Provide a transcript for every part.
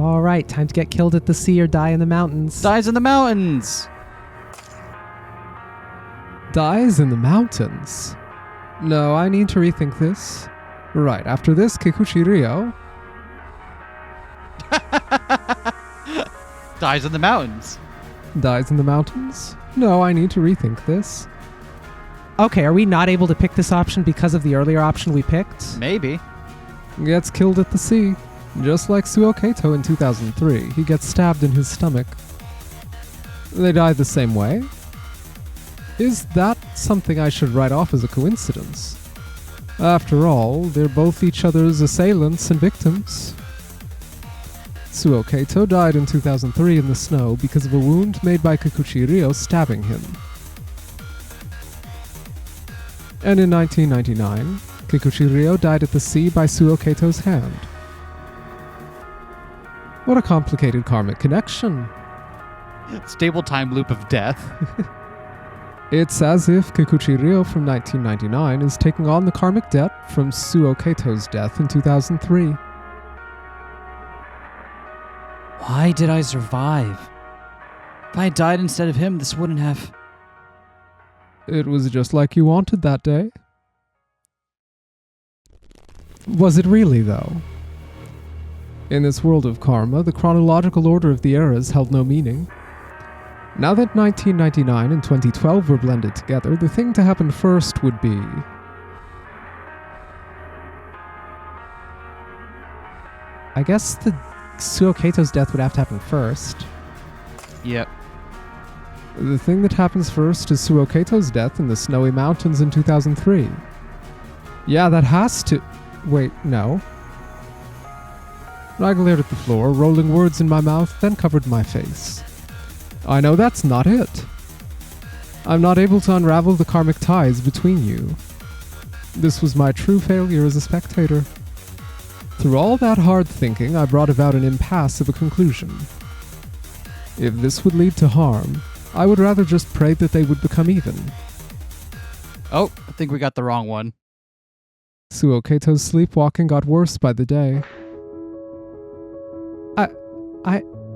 All right, time to get killed at the sea or die in the mountains. Dies in the mountains! Dies in the mountains? No, I need to rethink this. Right, after this, Kikuchi Ryo... Dies in the mountains. Dies in the mountains? No, I need to rethink this. Okay, are we not able to pick this option because of the earlier option we picked? Maybe. Gets killed at the sea. Just like Suou Keito in 2003, he gets stabbed in his stomach. They die the same way? Is that something I should write off as a coincidence? After all, they're both each other's assailants and victims. Suou Keito died in 2003 in the snow because of a wound made by Kikuchi Ryo stabbing him. And in 1999, Kikuchi Ryo died at the sea by Suou Keito's hand. What a complicated karmic connection. Stable time loop of death. It's as if Kikuchi Ryo from 1999 is taking on the karmic debt from Suou Keito's death in 2003. Why did I survive? If I had died instead of him, this wouldn't have... It was just like you wanted that day. Was it really, though? In this world of karma, the chronological order of the eras held no meaning. Now that 1999 and 2012 were blended together, the thing to happen first would be... I guess the Suou Keito's death would have to happen first. Yep. The thing that happens first is Suou Keito's death in the snowy mountains in 2003. Yeah, that has to... Wait, no. I glared at the floor, rolling words in my mouth, then covered my face. I know that's not it. I'm not able to unravel the karmic ties between you. This was my true failure as a spectator. Through all that hard thinking, I brought about an impasse of a conclusion. If this would lead to harm, I would rather just pray that they would become even. Oh, I think we got the wrong one. Suou Keito's sleepwalking got worse by the day.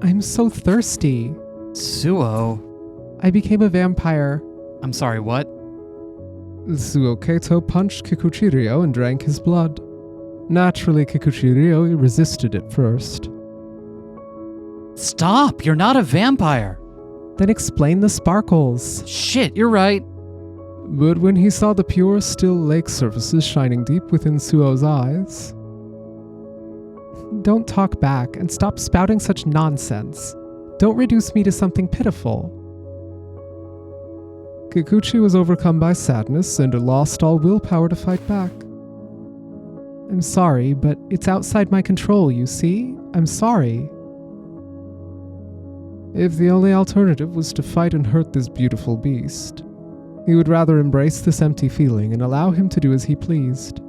I'm so thirsty. Suou? I became a vampire. I'm sorry, what? Suou Keito punched Kikuchi Ryo and drank his blood. Naturally, Kikuchi Ryo resisted at first. Stop! You're not a vampire! Then explain the sparkles. Shit, you're right. But when he saw the pure, still lake surfaces shining deep within Suou's eyes... Don't talk back and stop spouting such nonsense. Don't reduce me to something pitiful. Kikuchi was overcome by sadness and lost all willpower to fight back. I'm sorry, but it's outside my control, you see? I'm sorry. If the only alternative was to fight and hurt this beautiful beast, he would rather embrace this empty feeling and allow him to do as he pleased.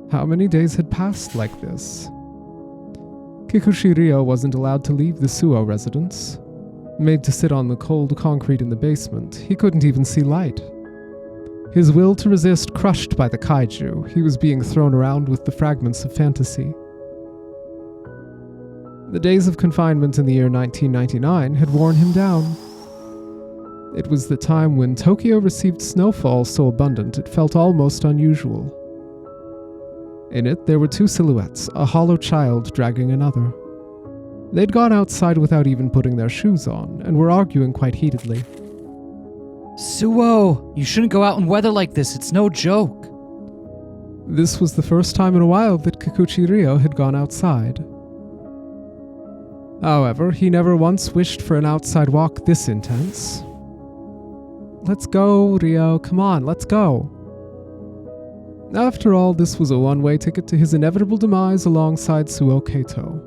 How many days had passed like this? Kikuchi Ryo wasn't allowed to leave the Suou residence. Made to sit on the cold concrete in the basement, he couldn't even see light. His will to resist crushed by the kaiju, he was being thrown around with the fragments of fantasy. The days of confinement in the year 1999 had worn him down. It was the time when Tokyo received snowfall so abundant it felt almost unusual. In it, there were two silhouettes, a hollow child dragging another. They'd gone outside without even putting their shoes on, and were arguing quite heatedly. Suou, you shouldn't go out in weather like this, it's no joke. This was the first time in a while that Kikuchi Ryo had gone outside. However, he never once wished for an outside walk this intense. Let's go, Ryo, come on, let's go. After all, this was a one-way ticket to his inevitable demise alongside Suou Keito.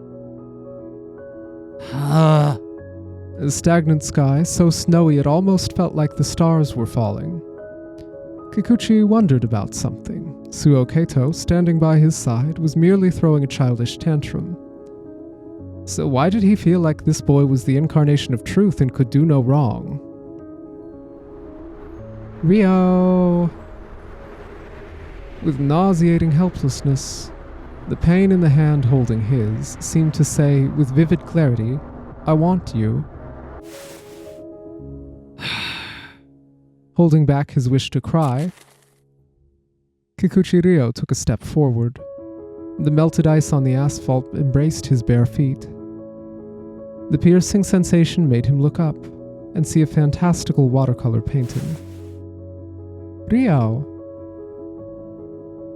A stagnant sky, so snowy it almost felt like the stars were falling. Kikuchi wondered about something. Suou Keito, standing by his side, was merely throwing a childish tantrum. So why did he feel like this boy was the incarnation of truth and could do no wrong? Ryo... With nauseating helplessness, The pain in the hand holding his seemed to say with vivid clarity, "I want you." Holding back his wish to cry, Kikuchi Ryo took a step forward. The melted ice on the asphalt embraced his bare feet. The piercing sensation made him look up and see a fantastical watercolor painting. Ryo!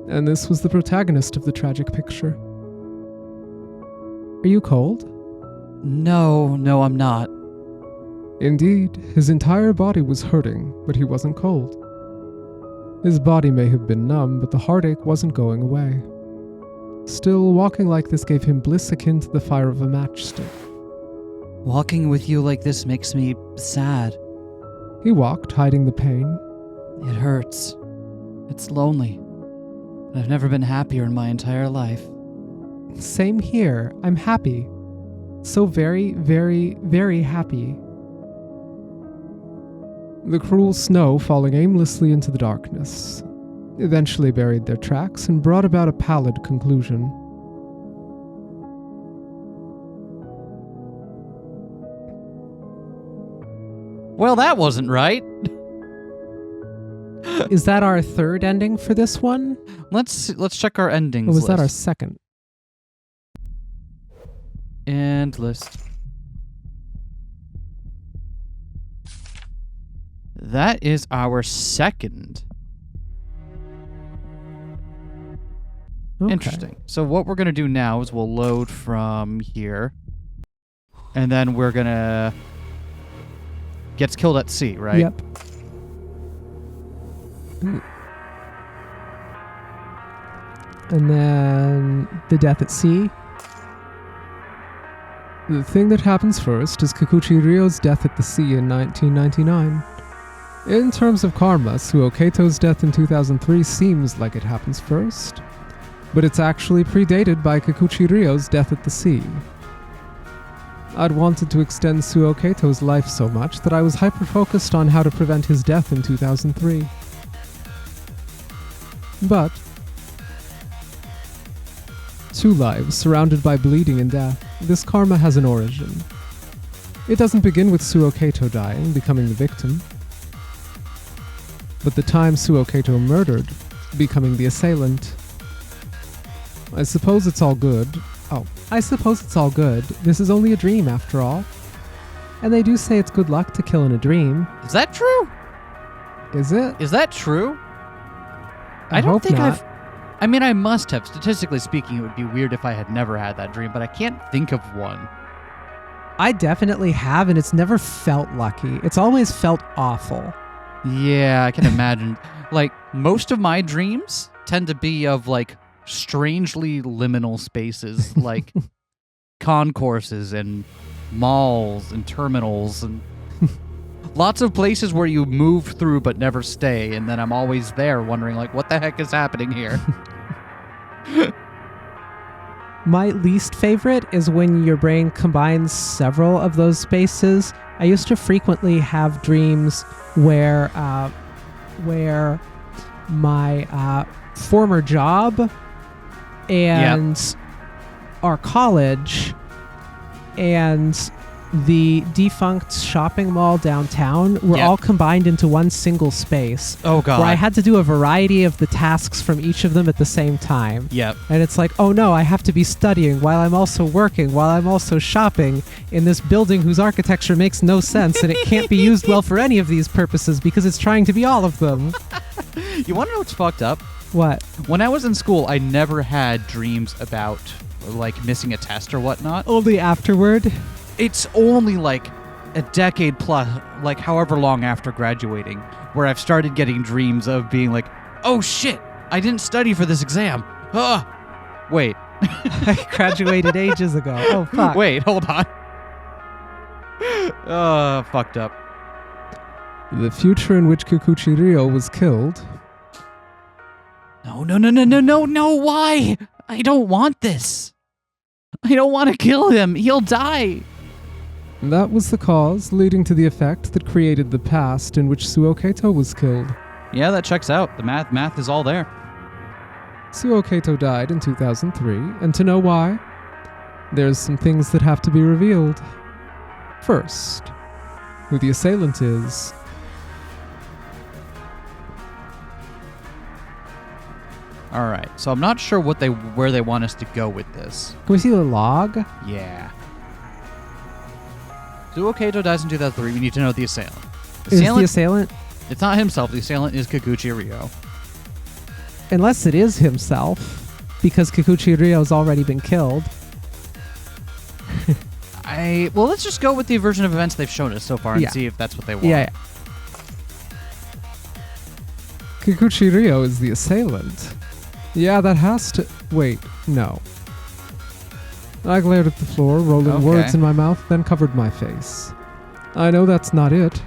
And this was the protagonist of the tragic picture. Are you cold? No, I'm not. Indeed, his entire body was hurting, but he wasn't cold. His body may have been numb, but the heartache wasn't going away. Still, walking like this gave him bliss akin to the fire of a matchstick. Walking with you like this makes me sad. He walked, hiding the pain. It hurts. It's lonely. I've never been happier in my entire life. Same here. I'm happy. So very, very, very happy. The cruel snow falling aimlessly into the darkness eventually buried their tracks and brought about a pallid conclusion. Well, that wasn't right. Is that our third ending for this one? Let's check our endings. Or was list. that our second? End list. That is our second. Okay. Interesting. So what we're going to do now is we'll load from here. And then we're going to... Gets killed at sea, right? Yep. And then the death at sea. The thing that happens first is Kikuchi Ryo's death at the sea in 1999. In terms of karma, Suou Keito's death in 2003 seems like it happens first, but it's actually predated by Kikuchi Ryo's death at the sea. I'd wanted to extend Suou Keito's life so much that I was hyper-focused on how to prevent his death in 2003. But two lives surrounded by bleeding and death, this karma has an origin. It doesn't begin with Suou Keito dying, becoming the victim, but the time Suou Keito murdered, becoming the assailant. I suppose it's all good. This is only a dream after all. And they do say it's good luck to kill in a dream. Is that true? Is it? Is that true? I don't hope think not. I mean, I must have. Statistically speaking, it would be weird if I had never had that dream, but I can't think of one. I definitely have, and it's never felt lucky. It's always felt awful. Yeah, I can imagine. Like, most of my dreams tend to be of, like, strangely liminal spaces, like concourses and malls and terminals and lots of places where you move through but never stay, and then I'm always there wondering, like, what the heck is happening here? My least favorite is when your brain combines several of those spaces. I used to frequently have dreams where my former job and our college and the defunct shopping mall downtown were all combined into one single space. Oh, God. Where I had to do a variety of the tasks from each of them at the same time. Yep. And it's like, oh no, I have to be studying while I'm also working, while I'm also shopping in this building whose architecture makes no sense and it can't be used well for any of these purposes because it's trying to be all of them. You want to know what's fucked up? What? When I was in school, I never had dreams about, like, missing a test or whatnot. Only afterward? It's only like a decade plus, like however long after graduating, where I've started getting dreams of being like, oh shit, I didn't study for this exam. Wait. I graduated ages ago. Oh, fuck. Wait, hold on. Fucked up. The future in which Kikuchi Ryo was killed. No, why? I don't want this. I don't want to kill him. He'll die. That was the cause, leading to the effect that created the past in which Suou Keito was killed. Yeah, that checks out. The math is all there. Suou Keito died in 2003, and to know why, there's some things that have to be revealed. First, who the assailant is. All right. So I'm not sure where they want us to go with this. Can we see the log? Yeah. Suou Keito dies in 2003. We need to know the assailant. Is the assailant? It's not himself. The assailant is Kikuchi Ryo. Unless it is himself, because Kikuchi Ryo's already been killed. Well, let's just go with the version of events they've shown us so far and Yeah. see if that's what they want. Yeah. Kikuchi Ryo is the assailant. Yeah, that has to... Wait, no. I glared at the floor, rolling Okay. words in my mouth, then covered my face. I know that's not it.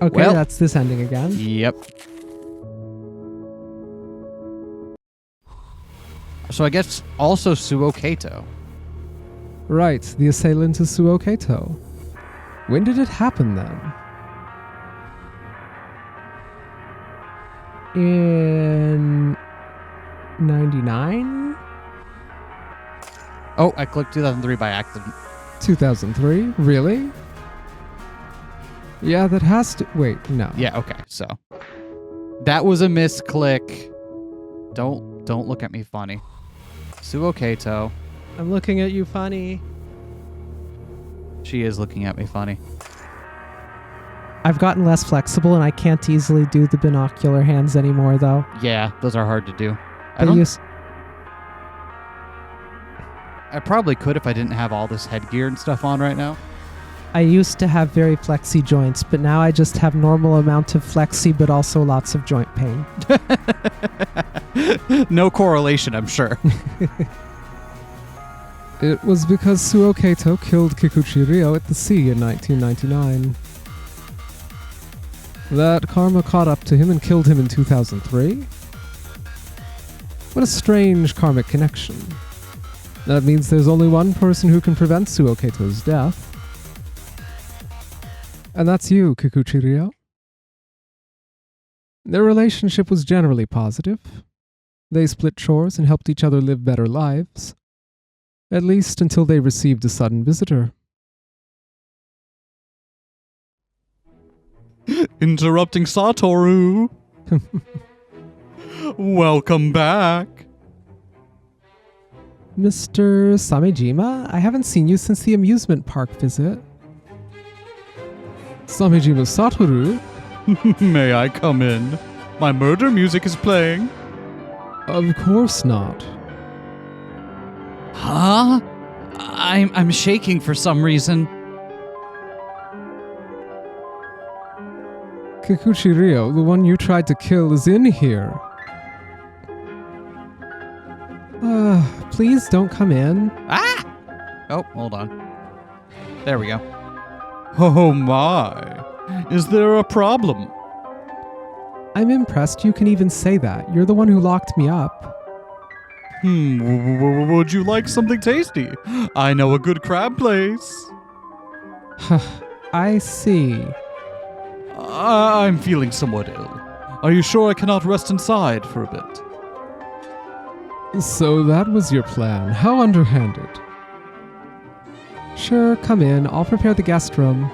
Okay, Well- that's this ending again. Yep. So I guess also Suou Keito. Right, the assailant is Suou Keito. When did it happen then? In 99? Oh, I clicked 2003 by accident. 2003? Really? Yeah, that has to... Wait, no. Yeah, okay. So that was a misclick. Don't look at me funny. Suou Keito. I'm looking at you funny. She is looking at me funny. I've gotten less flexible and I can't easily do the binocular hands anymore, though. Yeah, those are hard to do. But I probably could if I didn't have all this headgear and stuff on right now. I used to have very flexy joints, but now I just have normal amount of flexy, but also lots of joint pain. No correlation, I'm sure. It was because Suou Keito killed Kikuchi Ryo at the sea in 1999. That karma caught up to him and killed him in 2003? What a strange karmic connection. That means there's only one person who can prevent Suou Keito's death. And that's you, Kikuchi Ryo. Their relationship was generally positive. They split chores and helped each other live better lives. At least until they received a sudden visitor. Interrupting Satoru. Welcome back. Mr. Samejima, I haven't seen you since the amusement park visit. Samejima Satoru? May I come in? My murder music is playing. Of course not. Huh? I'm shaking for some reason. Kikuchi Ryo, the one you tried to kill, is in here. Please don't come in. Ah! Oh, hold on. There we go. Oh my. Is there a problem? I'm impressed you can even say that. You're the one who locked me up. Would you like something tasty? I know a good crab place. I see. I'm feeling somewhat ill. Are you sure I cannot rest inside for a bit? So that was your plan. How underhanded. Sure, come in. I'll prepare the guest room.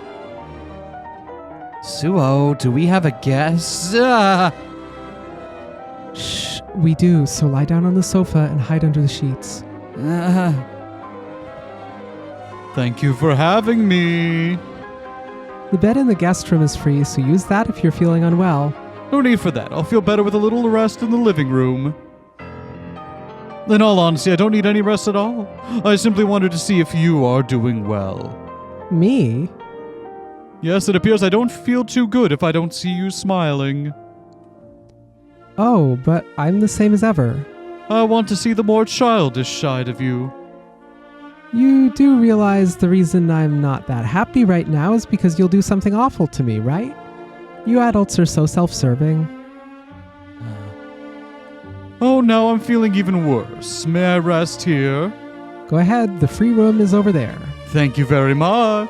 Suou, do we have a guest? Shh, we do, so lie down on the sofa and hide under the sheets. Thank you for having me. The bed in the guest room is free, so use that if you're feeling unwell. No need for that. I'll feel better with a little rest in the living room. In all honesty, I don't need any rest at all. I simply wanted to see if you are doing well. Me? Yes, it appears I don't feel too good if I don't see you smiling. Oh, but I'm the same as ever. I want to see the more childish side of you. You do realize the reason I'm not that happy right now is because you'll do something awful to me, right? You adults are so self-serving. Oh, now I'm feeling even worse. May I rest here? Go ahead, the free room is over there. Thank you very much.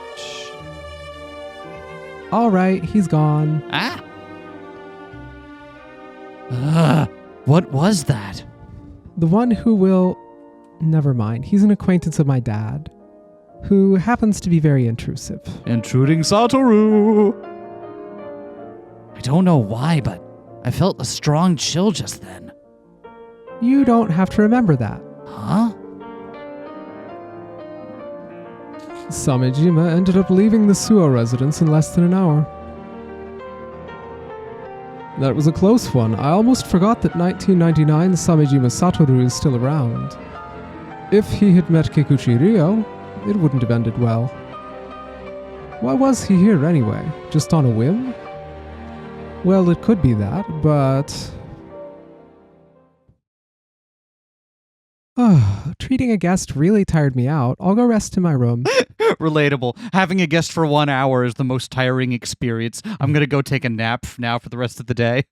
All right, he's gone. Ah. What was that? The one who will... Never mind, he's an acquaintance of my dad, who happens to be very intrusive. Intruding Satoru! I don't know why, but I felt a strong chill just then. You don't have to remember that. Huh? Samejima ended up leaving the Suou residence in less than an hour. That was a close one. I almost forgot that 1999 Samejima Satoru is still around. If he had met Kikuchi Ryo, it wouldn't have ended well. Why was he here anyway? Just on a whim? Well, it could be that, but... Treating a guest really tired me out. I'll go rest in my room. Relatable. Having a guest for 1 hour is the most tiring experience. I'm gonna go take a nap now for the rest of the day.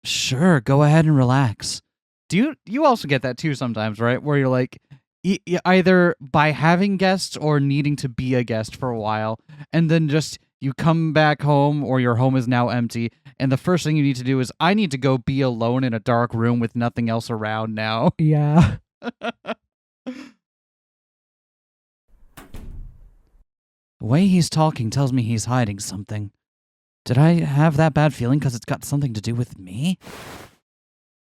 Sure, go ahead and relax. Do you also get that too sometimes, right? Where you're like, either by having guests or needing to be a guest for a while, and then just you come back home or your home is now empty, and the first thing you need to do is, I need to go be alone in a dark room with nothing else around now. Yeah. The way he's talking tells me he's hiding something. Did I have that bad feeling because it's got something to do with me?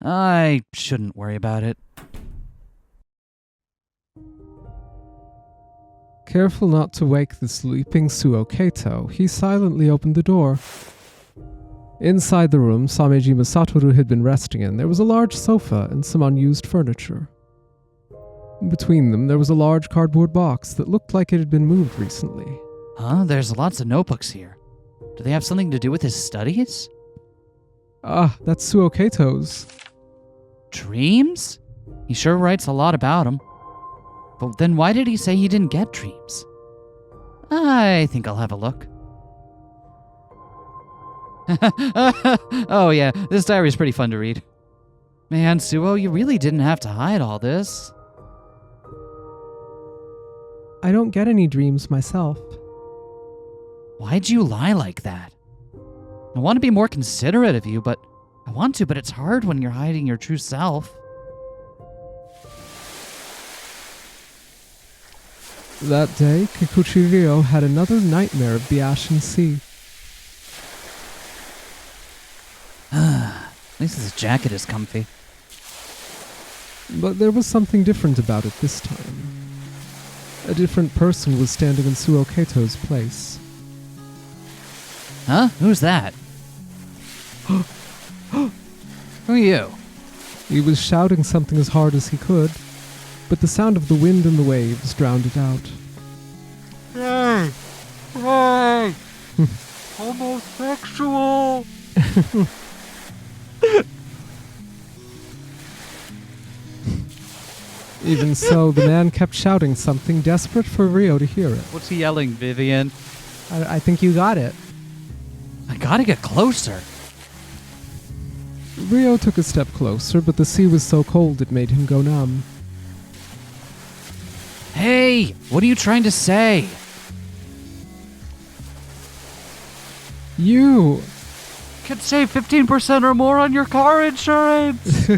I shouldn't worry about it. Careful not to wake the sleeping Suou Keito, he silently opened the door. Inside the room Samejima Satoru had been resting in, there was a large sofa and some unused furniture. Between them, there was a large cardboard box that looked like it had been moved recently. Huh? There's lots of notebooks here. Do they have something to do with his studies? Ah, that's Suou Keito's. Dreams? He sure writes a lot about them. But then why did he say he didn't get dreams? I think I'll have a look. Oh yeah, this diary's pretty fun to read. Man, Suou, you really didn't have to hide all this. I don't get any dreams myself. Why'd you lie like that? I want to be more considerate of you, but it's hard when you're hiding your true self. That day, Kikuchi Ryo had another nightmare of the Ashen Sea. At least his jacket is comfy. But there was something different about it this time. A different person was standing in Suou Keito's place. Huh? Who's that? Who are you? He was shouting something as hard as he could, but the sound of the wind and the waves drowned it out. Hey! Hey! Homosexual! Even so, the man kept shouting something, desperate for Ryo to hear it. What's he yelling, Vivian? I think you got it. I gotta get closer. Ryo took a step closer, but the sea was so cold it made him go numb. Hey! What are you trying to say? You! Could save 15% or more on your car insurance!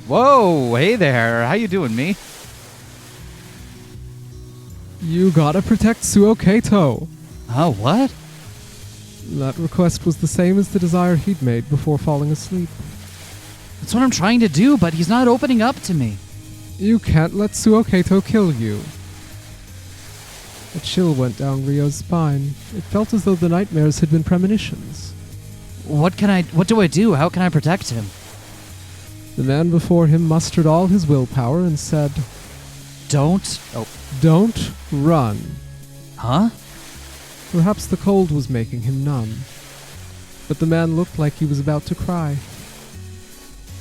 Whoa, hey there. How you doing, me? You gotta protect Suou Keito! Oh, what? That request was the same as the desire he'd made before falling asleep. That's what I'm trying to do, but he's not opening up to me. You can't let Suou Keito kill you. A chill went down Ryo's spine. It felt as though the nightmares had been premonitions. What do I do? How can I protect him? The man before him mustered all his willpower and said, Don't run. Huh? Perhaps the cold was making him numb. But the man looked like he was about to cry.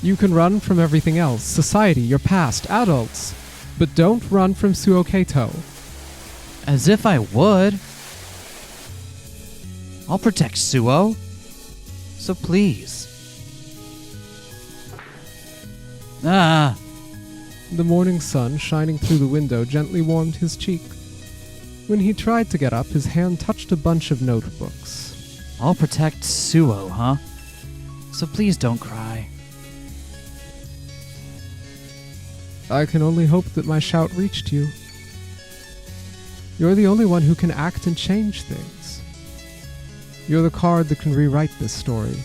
You can run from everything else, society, your past, adults, but don't run from Suou Keito. As if I would. I'll protect Suou. So please. The morning sun shining through the window gently warmed his cheek. When he tried to get up, his hand touched a bunch of notebooks. I'll protect Suou, huh? So please don't cry. I can only hope that my shout reached you. You're the only one who can act and change things. You're the card that can rewrite this story.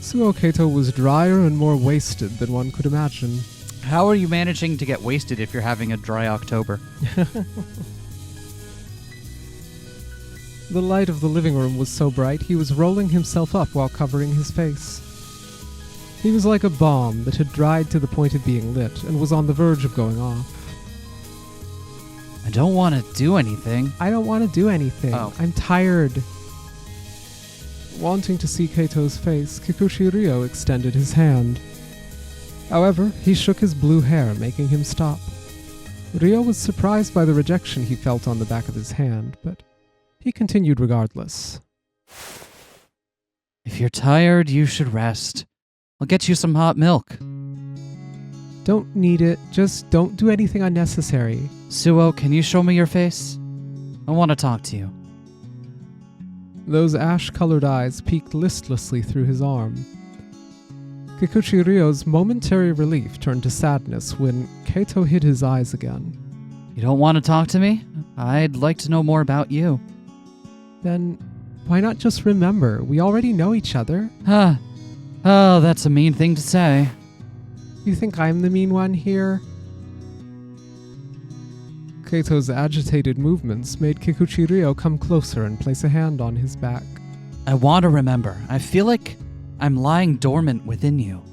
Suou Keito was drier and more wasted than one could imagine. How are you managing to get wasted if you're having a dry October? The light of the living room was so bright he was rolling himself up while covering his face. He was like a bomb that had dried to the point of being lit and was on the verge of going off. I don't want to do anything. I don't want to do anything. Oh. I'm tired. Wanting to see Keito's face, Kikuchi Ryo extended his hand. However, he shook his blue hair, making him stop. Ryo was surprised by the rejection he felt on the back of his hand, but he continued regardless. If you're tired, you should rest. I'll get you some hot milk. Don't need it. Just don't do anything unnecessary. Suou, can you show me your face? I want to talk to you. Those ash-colored eyes peeked listlessly through his arm. Kikuchi Ryo's momentary relief turned to sadness when Keito hid his eyes again. You don't want to talk to me? I'd like to know more about you. Then why not just remember? We already know each other. Huh. Oh, that's a mean thing to say. You think I'm the mean one here? Keito's agitated movements made Kikuchi Ryo come closer and place a hand on his back. I want to remember. I feel like I'm lying dormant within you.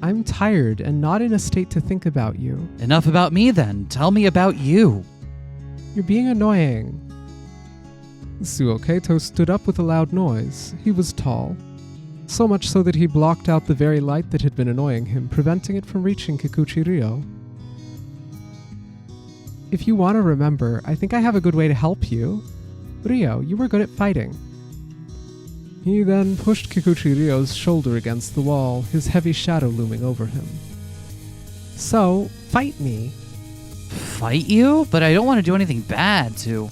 I'm tired and not in a state to think about you. Enough about me then. Tell me about you. You're being annoying. Suou Keito stood up with a loud noise. He was tall. So much so that he blocked out the very light that had been annoying him, preventing it from reaching Kikuchi Ryo. If you want to remember, I think I have a good way to help you. Ryo, you were good at fighting. He then pushed Kikuchi Ryo's shoulder against the wall, his heavy shadow looming over him. So, fight me. Fight you? But I don't want to do anything bad to...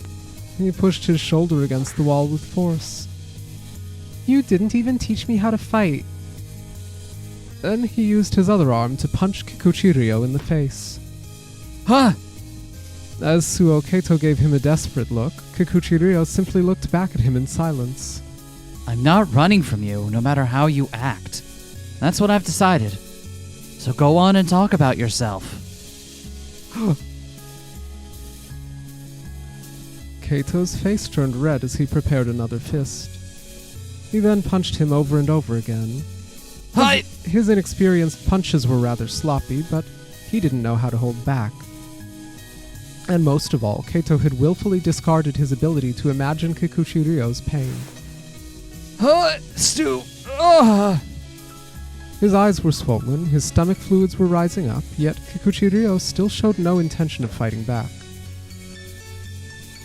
He pushed his shoulder against the wall with force. You didn't even teach me how to fight. Then he used his other arm to punch Kikuchi Ryo in the face. Huh! As Suou Keito gave him a desperate look, Kikuchi Ryo simply looked back at him in silence. I'm not running from you, no matter how you act. That's what I've decided. So go on and talk about yourself. Keito's face turned red as he prepared another fist. He then punched him over and over again. Hi! His inexperienced punches were rather sloppy, but he didn't know how to hold back. And most of all, Keito had willfully discarded his ability to imagine Kikuchi Ryo's pain. His eyes were swollen, his stomach fluids were rising up, yet Kikuchi Ryo still showed no intention of fighting back.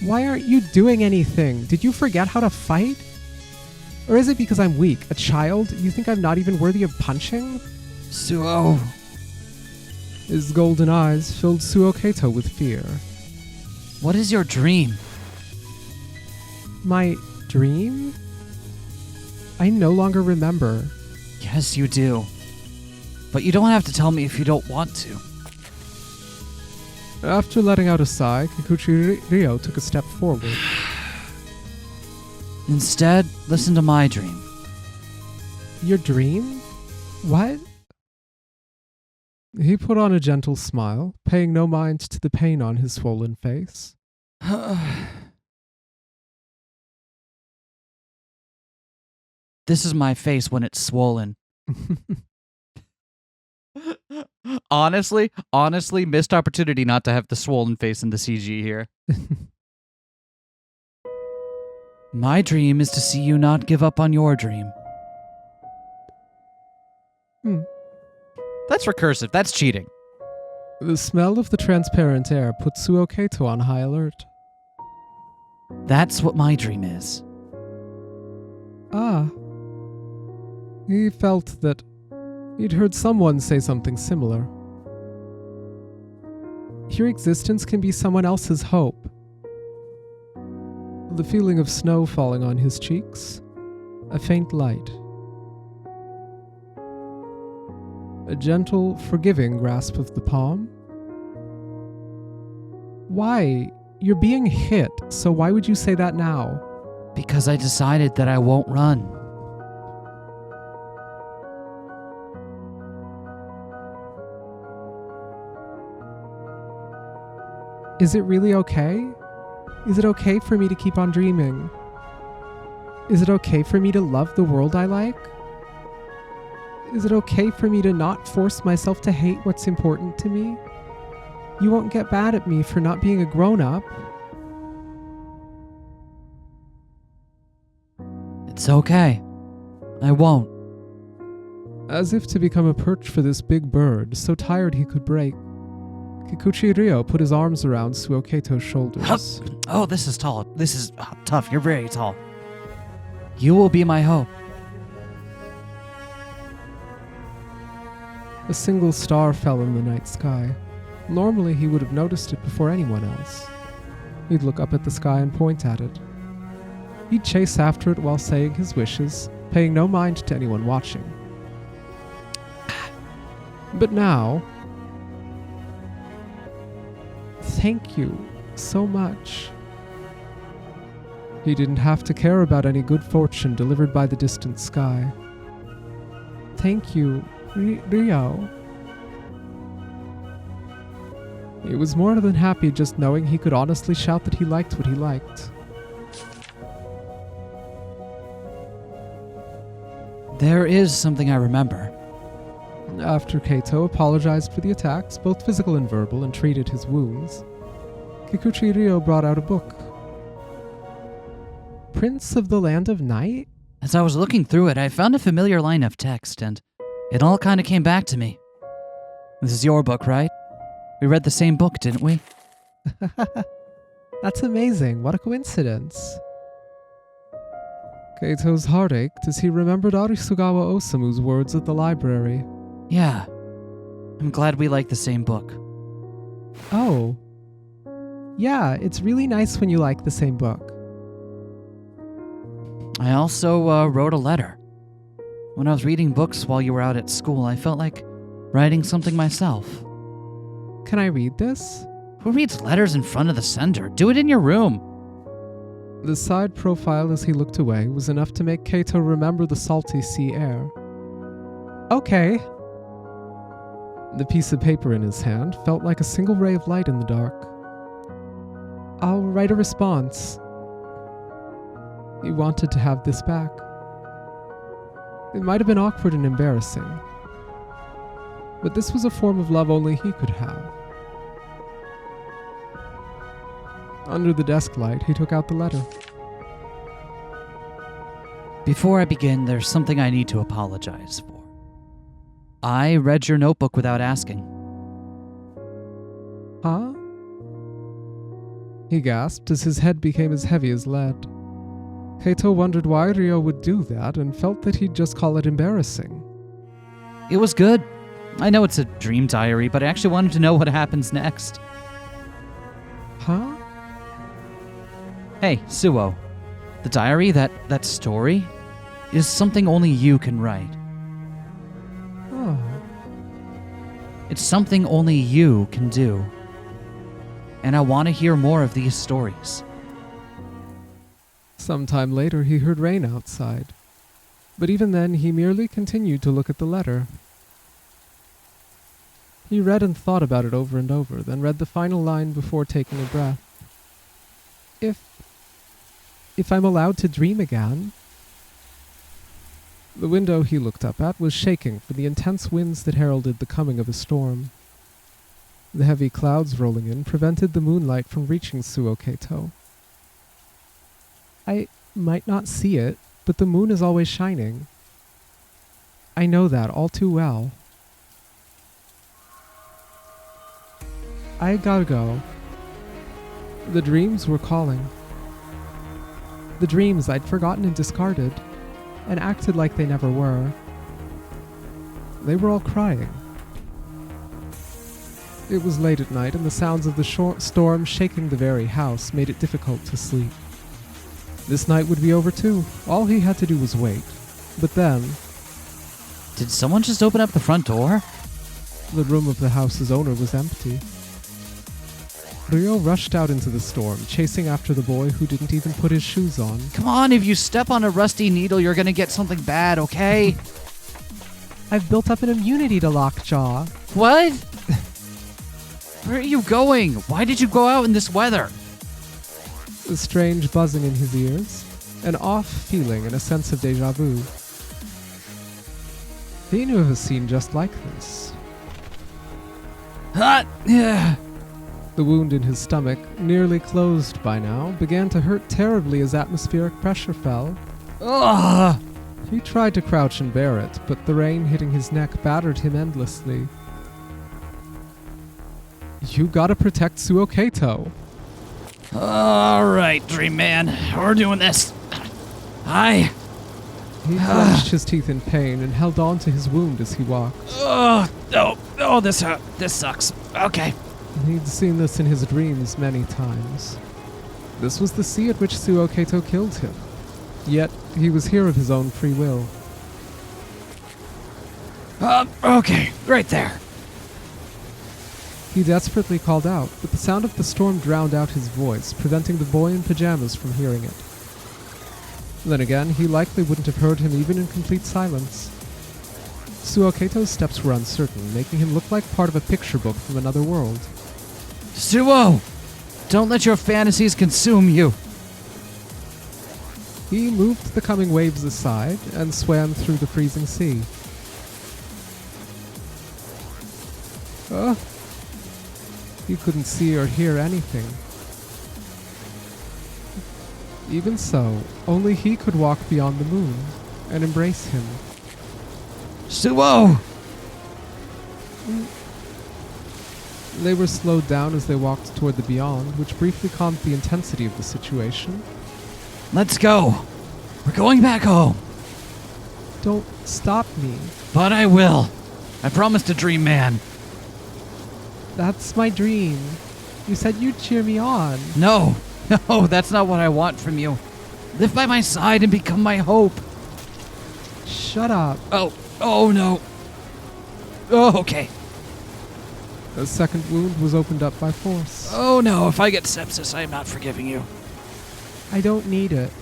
Why aren't you doing anything? Did you forget how to fight? Or is it because I'm weak, a child? You think I'm not even worthy of punching? Suou. His golden eyes filled Suou Keito with fear. What is your dream? My dream? I no longer remember. Yes, you do. But you don't have to tell me if you don't want to. After letting out a sigh, Kikuchi Ryo took a step forward. Instead, listen to my dream. Your dream? What? He put on a gentle smile, paying no mind to the pain on his swollen face. This is my face when it's swollen. Honestly, missed opportunity not to have the swollen face in the CG here. My dream is to see you not give up on your dream. That's recursive. That's cheating. The smell of the transparent air put Suou Keito on high alert. That's what my dream is. Ah. He felt that He'd heard someone say something similar. Your existence can be someone else's hope. The feeling of snow falling on his cheeks, a faint light. A gentle, forgiving grasp of the palm. Why? You're being hit, so why would you say that now? Because I decided that I won't run. Is it really okay? Is it okay for me to keep on dreaming? Is it okay for me to love the world I like? Is it okay for me to not force myself to hate what's important to me? You won't get mad at me for not being a grown-up. It's okay. I won't. As if to become a perch for this big bird, so tired he could break, Kikuchi Ryo put his arms around Suou Keito's shoulders. Oh, this is tall. This is tough. You're very tall. You will be my hope. A single star fell in the night sky. Normally he would have noticed it before anyone else. He'd look up at the sky and point at it. He'd chase after it while saying his wishes, paying no mind to anyone watching. But now... Thank you so much. He didn't have to care about any good fortune delivered by the distant sky. Thank you, Ryo. He was more than happy just knowing he could honestly shout that he liked what he liked. There is something I remember. After Keito apologized for the attacks, both physical and verbal, and treated his wounds, Kikuchi Ryo brought out a book. Prince of the Land of Night? As I was looking through it, I found a familiar line of text, and it all kind of came back to me. This is your book, right? We read the same book, didn't we? That's amazing. What a coincidence. Keito's heart ached as he remembered Arisugawa Osamu's words at the library. Yeah. I'm glad we like the same book. Oh. Yeah, it's really nice when you like the same book. I also wrote a letter. When I was reading books while you were out at school, I felt like writing something myself. Can I read this? Who reads letters in front of the sender? Do it in your room. The side profile as he looked away was enough to make Keito remember the salty sea air. Okay. The piece of paper in his hand felt like a single ray of light in the dark. I'll write a response. He wanted to have this back. It might have been awkward and embarrassing, but this was a form of love only he could have. Under the desk light, he took out the letter. Before I begin, there's something I need to apologize for. I read your notebook without asking. Huh? He gasped as his head became as heavy as lead. Keito wondered why Ryo would do that and felt that he'd just call it embarrassing. It was good. I know it's a dream diary, but I actually wanted to know what happens next. Huh? Hey, Suou. The diary, that story, is something only you can write. Oh. It's something only you can do. And I want to hear more of these stories. Sometime later, he heard rain outside. But even then, he merely continued to look at the letter. He read and thought about it over and over, then read the final line before taking a breath. If I'm allowed to dream again. The window he looked up at was shaking from the intense winds that heralded the coming of a storm. The heavy clouds rolling in prevented the moonlight from reaching Suou Keito. I might not see it, but the moon is always shining. I know that all too well. I gotta go. The dreams were calling. The dreams I'd forgotten and discarded, and acted like they never were. They were all crying. It was late at night, and the sounds of the storm shaking the very house made it difficult to sleep. This night would be over too. All he had to do was wait. But then, Did someone just open up the front door? the room of the house's owner was empty. Ryo rushed out into the storm, chasing after the boy who didn't even put his shoes on. Come on, if you step on a rusty needle, you're gonna get something bad, okay? I've built up an immunity to lockjaw. What? Where are you going? Why did you go out in this weather? A strange buzzing in his ears, an off feeling and a sense of déjà vu. He knew of a scene just like this. Hot! Yeah. The wound in his stomach, nearly closed by now, began to hurt terribly as atmospheric pressure fell. Ugh! He tried to crouch and bear it, but the rain hitting his neck battered him endlessly. You gotta protect Suou Keito. Alright, Dream Man, we're doing this. He clenched his teeth in pain and held on to his wound as he walked. Oh, this hurt. This sucks. Okay. He'd seen this in his dreams many times. This was the sea at which Suou Keito killed him. Yet, he was here of his own free will. Okay, right there. He desperately called out, but the sound of the storm drowned out his voice, preventing the boy in pajamas from hearing it. Then again, he likely wouldn't have heard him even in complete silence. Suou Keito's steps were uncertain, making him look like part of a picture book from another world. Suou! Don't let your fantasies consume you. He moved the coming waves aside and swam through the freezing sea. He couldn't see or hear anything. Even so, only he could walk beyond the moon and embrace him. Suou! They were slowed down as they walked toward the beyond, which briefly calmed the intensity of the situation. Let's go. We're going back home. Don't stop me. But I will. I promised to Dream Man. That's my dream. You said you'd cheer me on. No, that's not what I want from you. Live by my side and become my hope. Shut up. Oh no. Oh, okay. A second wound was opened up by force. Oh no, if I get sepsis, I am not forgiving you. I don't need it.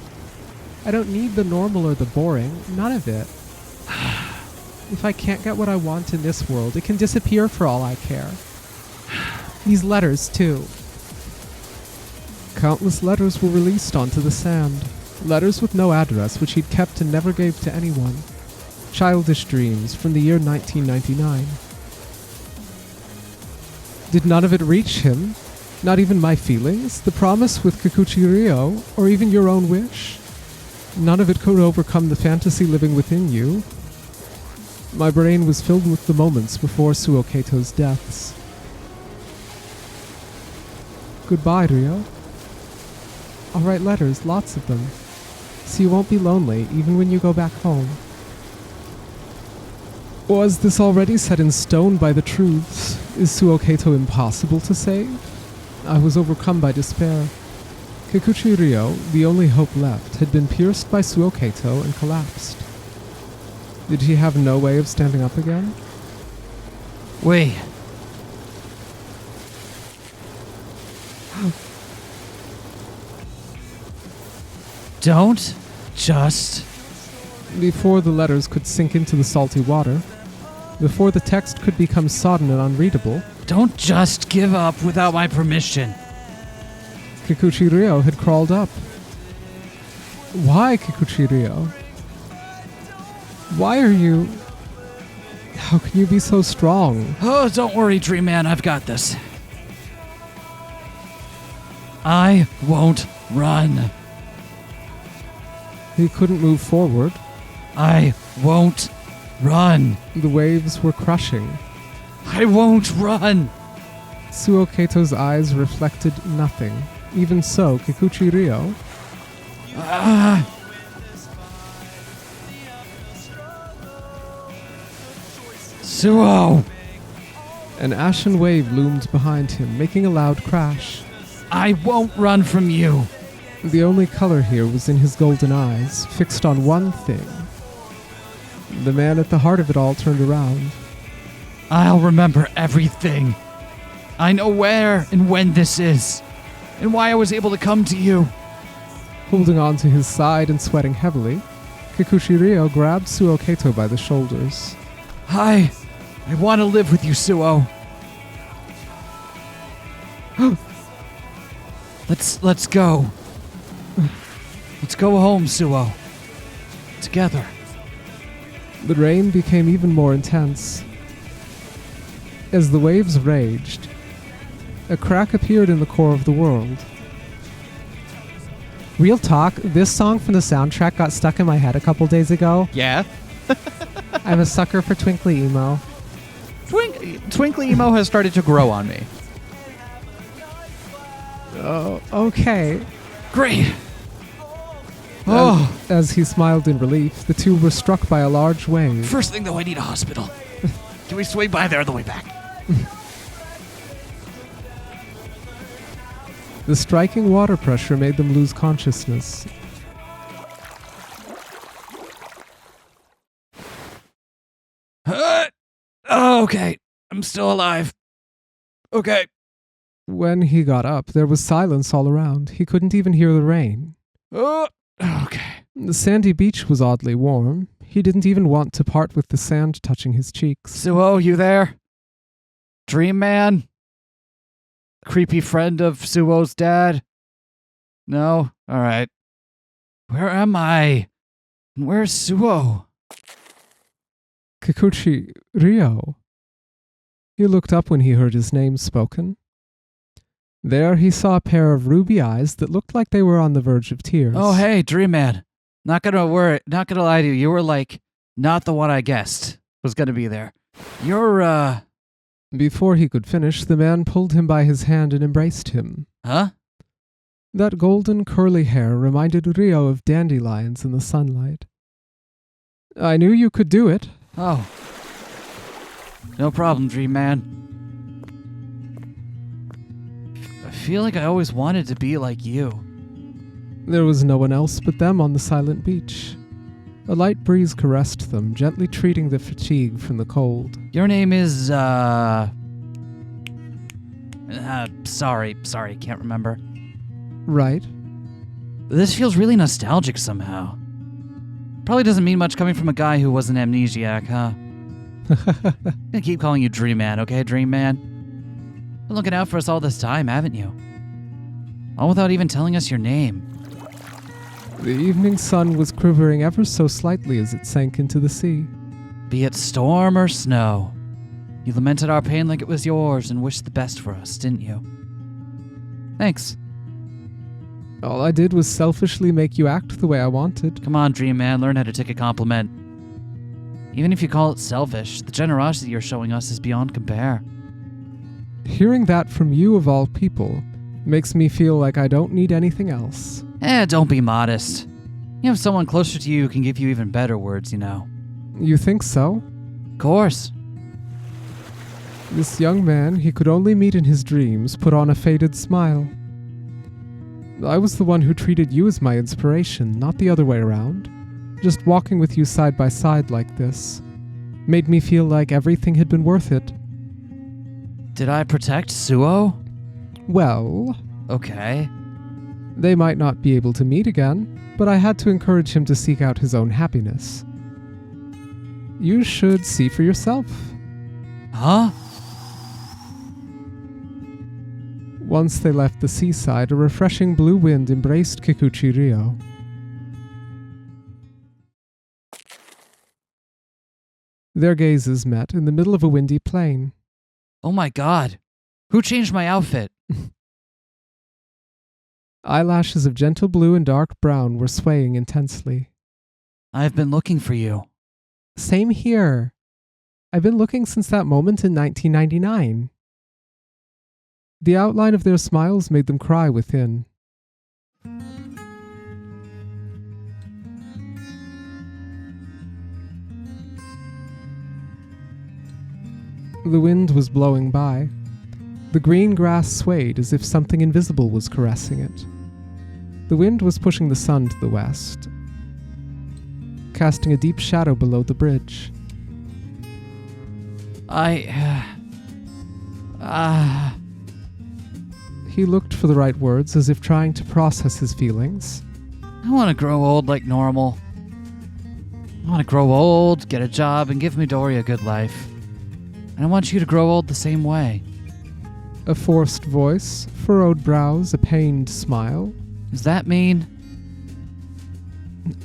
I don't need the normal or the boring. None of it. If I can't get what I want in this world, it can disappear for all I care. These letters, too. Countless letters were released onto the sand. Letters with no address, which he'd kept and never gave to anyone. Childish dreams from the year 1999. Did none of it reach him? Not even my feelings, the promise with Kikuchi Ryo, or even your own wish? None of it could overcome the fantasy living within you. My brain was filled with the moments before Suou Keito's deaths. Goodbye, Ryo. I'll write letters, lots of them, so you won't be lonely even when you go back home. Was this already set in stone by the truths? Is Suou Keito impossible to save? I was overcome by despair. Kikuchi Ryo, the only hope left, had been pierced by Suou Keito and collapsed. Did he have no way of standing up again? Wait. Don't just... Before the letters could sink into the salty water, before the text could become sodden and unreadable, Don't just give up without my permission. Kikuchi Ryo had crawled up. Why, Kikuchi Ryo? Why are you... How can you be so strong? Oh, don't worry, Dream Man, I've got this. I won't run. He couldn't move forward. I won't run. The waves were crushing. I won't run. Suou Keito's eyes reflected nothing. Even so, Kikuchi Ryo... Suou! An ashen wave loomed behind him, making a loud crash. I won't run from you. The only color here was in his golden eyes, fixed on one thing. The man at the heart of it all turned around. I'll remember everything. I know where and when this is, and why I was able to come to you. Holding on to his side and sweating heavily, Kikuchi Ryo grabbed Suou Keito by the shoulders. I want to live with you, Suou. Let's go. Let's go home, Suou. Together. The rain became even more intense. As the waves raged, a crack appeared in the core of the world. Real talk, this song from the soundtrack got stuck in my head a couple days ago. Yeah. I'm a sucker for twinkly emo. Twinkly emo has started to grow on me. Oh, okay. Great. Oh. As he smiled in relief, the two were struck by a large wave. First thing though, I need a hospital. Can we swing by there on the way back? The striking water pressure made them lose consciousness. Oh, okay. I'm still alive. Okay. When he got up, there was silence all around. He couldn't even hear the rain. Okay. The sandy beach was oddly warm. He didn't even want to part with the sand touching his cheeks. Suou, you there? Dream Man? Creepy friend of Suo's dad? No? Alright. Where am I? And where's Suou? Kikuchi Ryo. He looked up when he heard his name spoken. There he saw a pair of ruby eyes that looked like they were on the verge of tears. Oh, hey, Dream Man. Not gonna lie to you. You were like, not the one I guessed was gonna be there. You're, Before he could finish, the man pulled him by his hand and embraced him. Huh? That golden curly hair reminded Ryo of dandelions in the sunlight. I knew you could do it. Oh. No problem, Dream Man. I feel like I always wanted to be like you. There was no one else but them on the silent beach. A light breeze caressed them, gently treating the fatigue from the cold. Your name is, sorry, can't remember. Right. This feels really nostalgic somehow. Probably doesn't mean much coming from a guy who was an amnesiac, huh? I'm gonna keep calling you Dream Man, okay, Dream Man? Been looking out for us all this time, haven't you? All without even telling us your name. The evening sun was quivering ever so slightly as it sank into the sea. Be it storm or snow, you lamented our pain like it was yours and wished the best for us, didn't you? Thanks. All I did was selfishly make you act the way I wanted. Come on, Dream Man, learn how to take a compliment. Even if you call it selfish, the generosity you're showing us is beyond compare. Hearing that from you of all people makes me feel like I don't need anything else. Don't be modest. You have someone closer to you who can give you even better words, you know. You think so? Of course. This young man he could only meet in his dreams put on a faded smile. I was the one who treated you as my inspiration, not the other way around. Just walking with you side by side like this made me feel like everything had been worth it. Did I protect Suou? Well, Okay. they might not be able to meet again, but I had to encourage him to seek out his own happiness. You should see for yourself. Huh? Once they left the seaside, a refreshing blue wind embraced Kikuchi Ryo. Their gazes met in the middle of a windy plain. Oh my god. Who changed my outfit? Eyelashes of gentle blue and dark brown were swaying intensely. I've been looking for you. Same here. I've been looking since that moment in 1999. The outline of their smiles made them cry within. The wind was blowing by. The green grass swayed as if something invisible was caressing it. The wind was pushing the sun to the west, casting a deep shadow below the bridge. He looked for the right words as if trying to process his feelings. I want to grow old like normal. I want to grow old, get a job, and give Midori a good life. And I want you to grow old the same way. A forced voice, furrowed brows, a pained smile. Does that mean?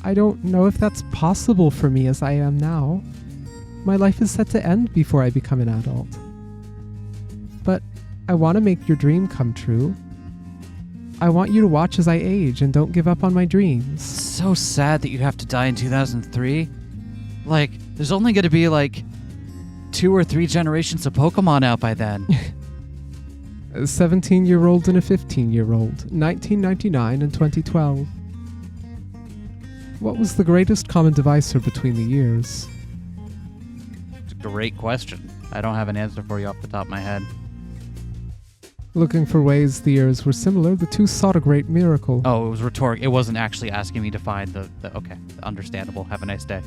I don't know if that's possible for me as I am now. My life is set to end before I become an adult. But I want to make your dream come true. I want you to watch as I age and don't give up on my dreams. So sad that you have to die in 2003. Like, there's only going to be 2 or 3 generations of Pokemon out by then. A 17-year-old and a 15-year-old, 1999 and 2012. What was the greatest common divisor between the years? It's a great question. I don't have an answer for you off the top of my head. Looking for ways the years were similar, the two sought a great miracle. Oh, it was rhetoric. It wasn't actually asking me to find the okay, understandable. Have a nice day.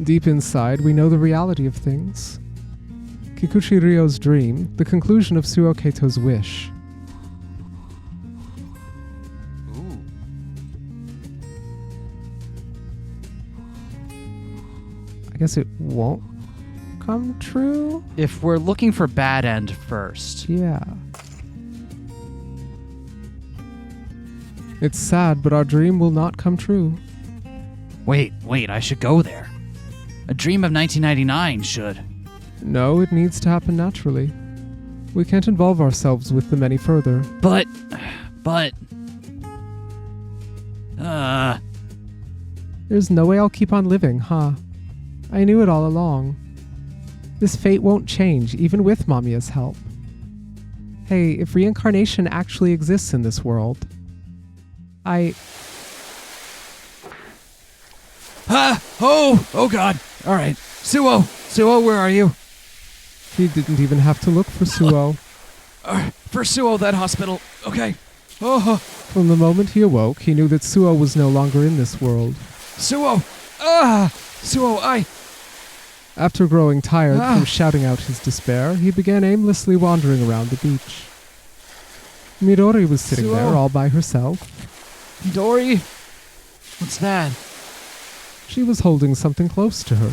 Deep inside, we know the reality of things. Kikuchi Ryo's dream, the conclusion of Suou Keito's wish. Ooh. I guess it won't come true? If we're looking for bad end first. Yeah. It's sad, but our dream will not come true. Wait, I should go there. A dream of 1999 should. No, it needs to happen naturally. We can't involve ourselves with them any further. But... There's no way I'll keep on living, huh? I knew it all along. This fate won't change, even with MAMIYA's help. Hey, if reincarnation actually exists in this world, Oh God. All right. Suou, where are you? He didn't even have to look for Suou. For Suou, that hospital. Okay. Oh, From the moment he awoke, he knew that Suou was no longer in this world. Suou. Suou, After growing tired from shouting out his despair, he began aimlessly wandering around the beach. Midori was sitting there all by herself. Midori? What's that? She was holding something close to her.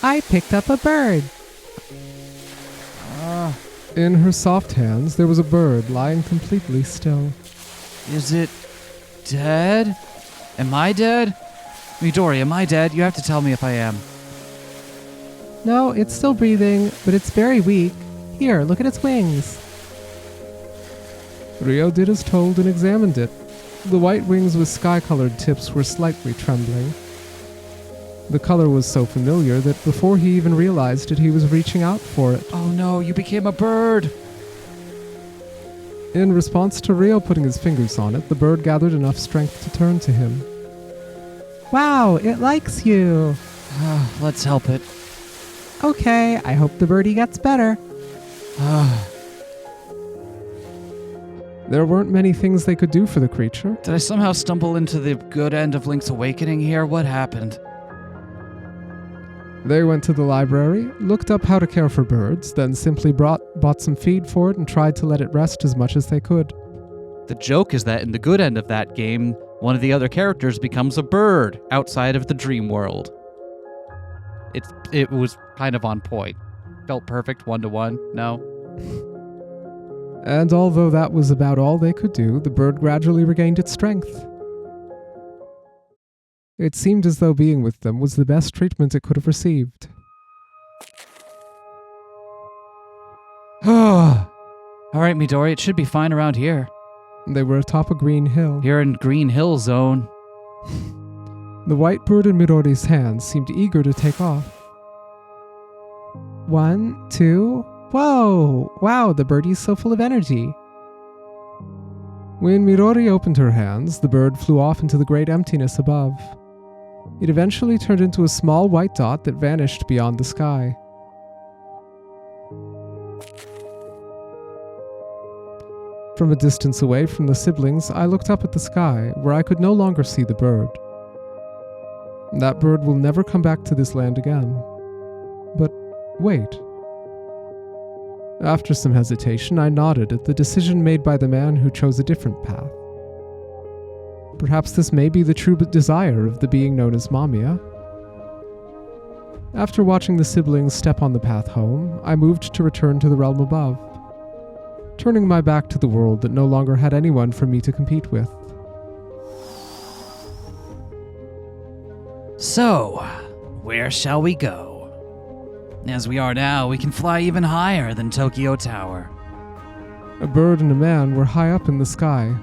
I picked up a bird. In her soft hands, there was a bird lying completely still. Is it dead? Am I dead? Midori, am I dead? You have to tell me if I am. No, it's still breathing, but it's very weak. Here, look at its wings. Ryo did as told and examined it. The white wings with sky-colored tips were slightly trembling. The color was so familiar that before he even realized it, he was reaching out for it. Oh no, you became a bird! In response to Ryo putting his fingers on it, the bird gathered enough strength to turn to him. Wow, it likes you! Let's help it. Okay, I hope the birdie gets better. There weren't many things they could do for the creature. Did I somehow stumble into the good end of Link's Awakening here? What happened? They went to the library, looked up how to care for birds, then simply bought some feed for it and tried to let it rest as much as they could. The joke is that in the good end of that game, one of the other characters becomes a bird outside of the dream world. It was kind of on point. Felt perfect, 1-to-1. No? And although that was about all they could do, the bird gradually regained its strength. It seemed as though being with them was the best treatment it could have received. All right, Midori, it should be fine around here. They were atop a green hill. You're in Green Hill Zone. The white bird in Midori's hands seemed eager to take off. 1, 2... Whoa! Wow, the birdie's so full of energy. When Midori opened her hands, the bird flew off into the great emptiness above. It eventually turned into a small white dot that vanished beyond the sky. From a distance away from the siblings, I looked up at the sky, where I could no longer see the bird. That bird will never come back to this land again. But wait. After some hesitation, I nodded at the decision made by the man who chose a different path. Perhaps this may be the true desire of the being known as MAMIYA. After watching the siblings step on the path home, I moved to return to the realm above, turning my back to the world that no longer had anyone for me to compete with. So, where shall we go? As we are now, we can fly even higher than Tokyo Tower. A bird and a man were high up in the sky.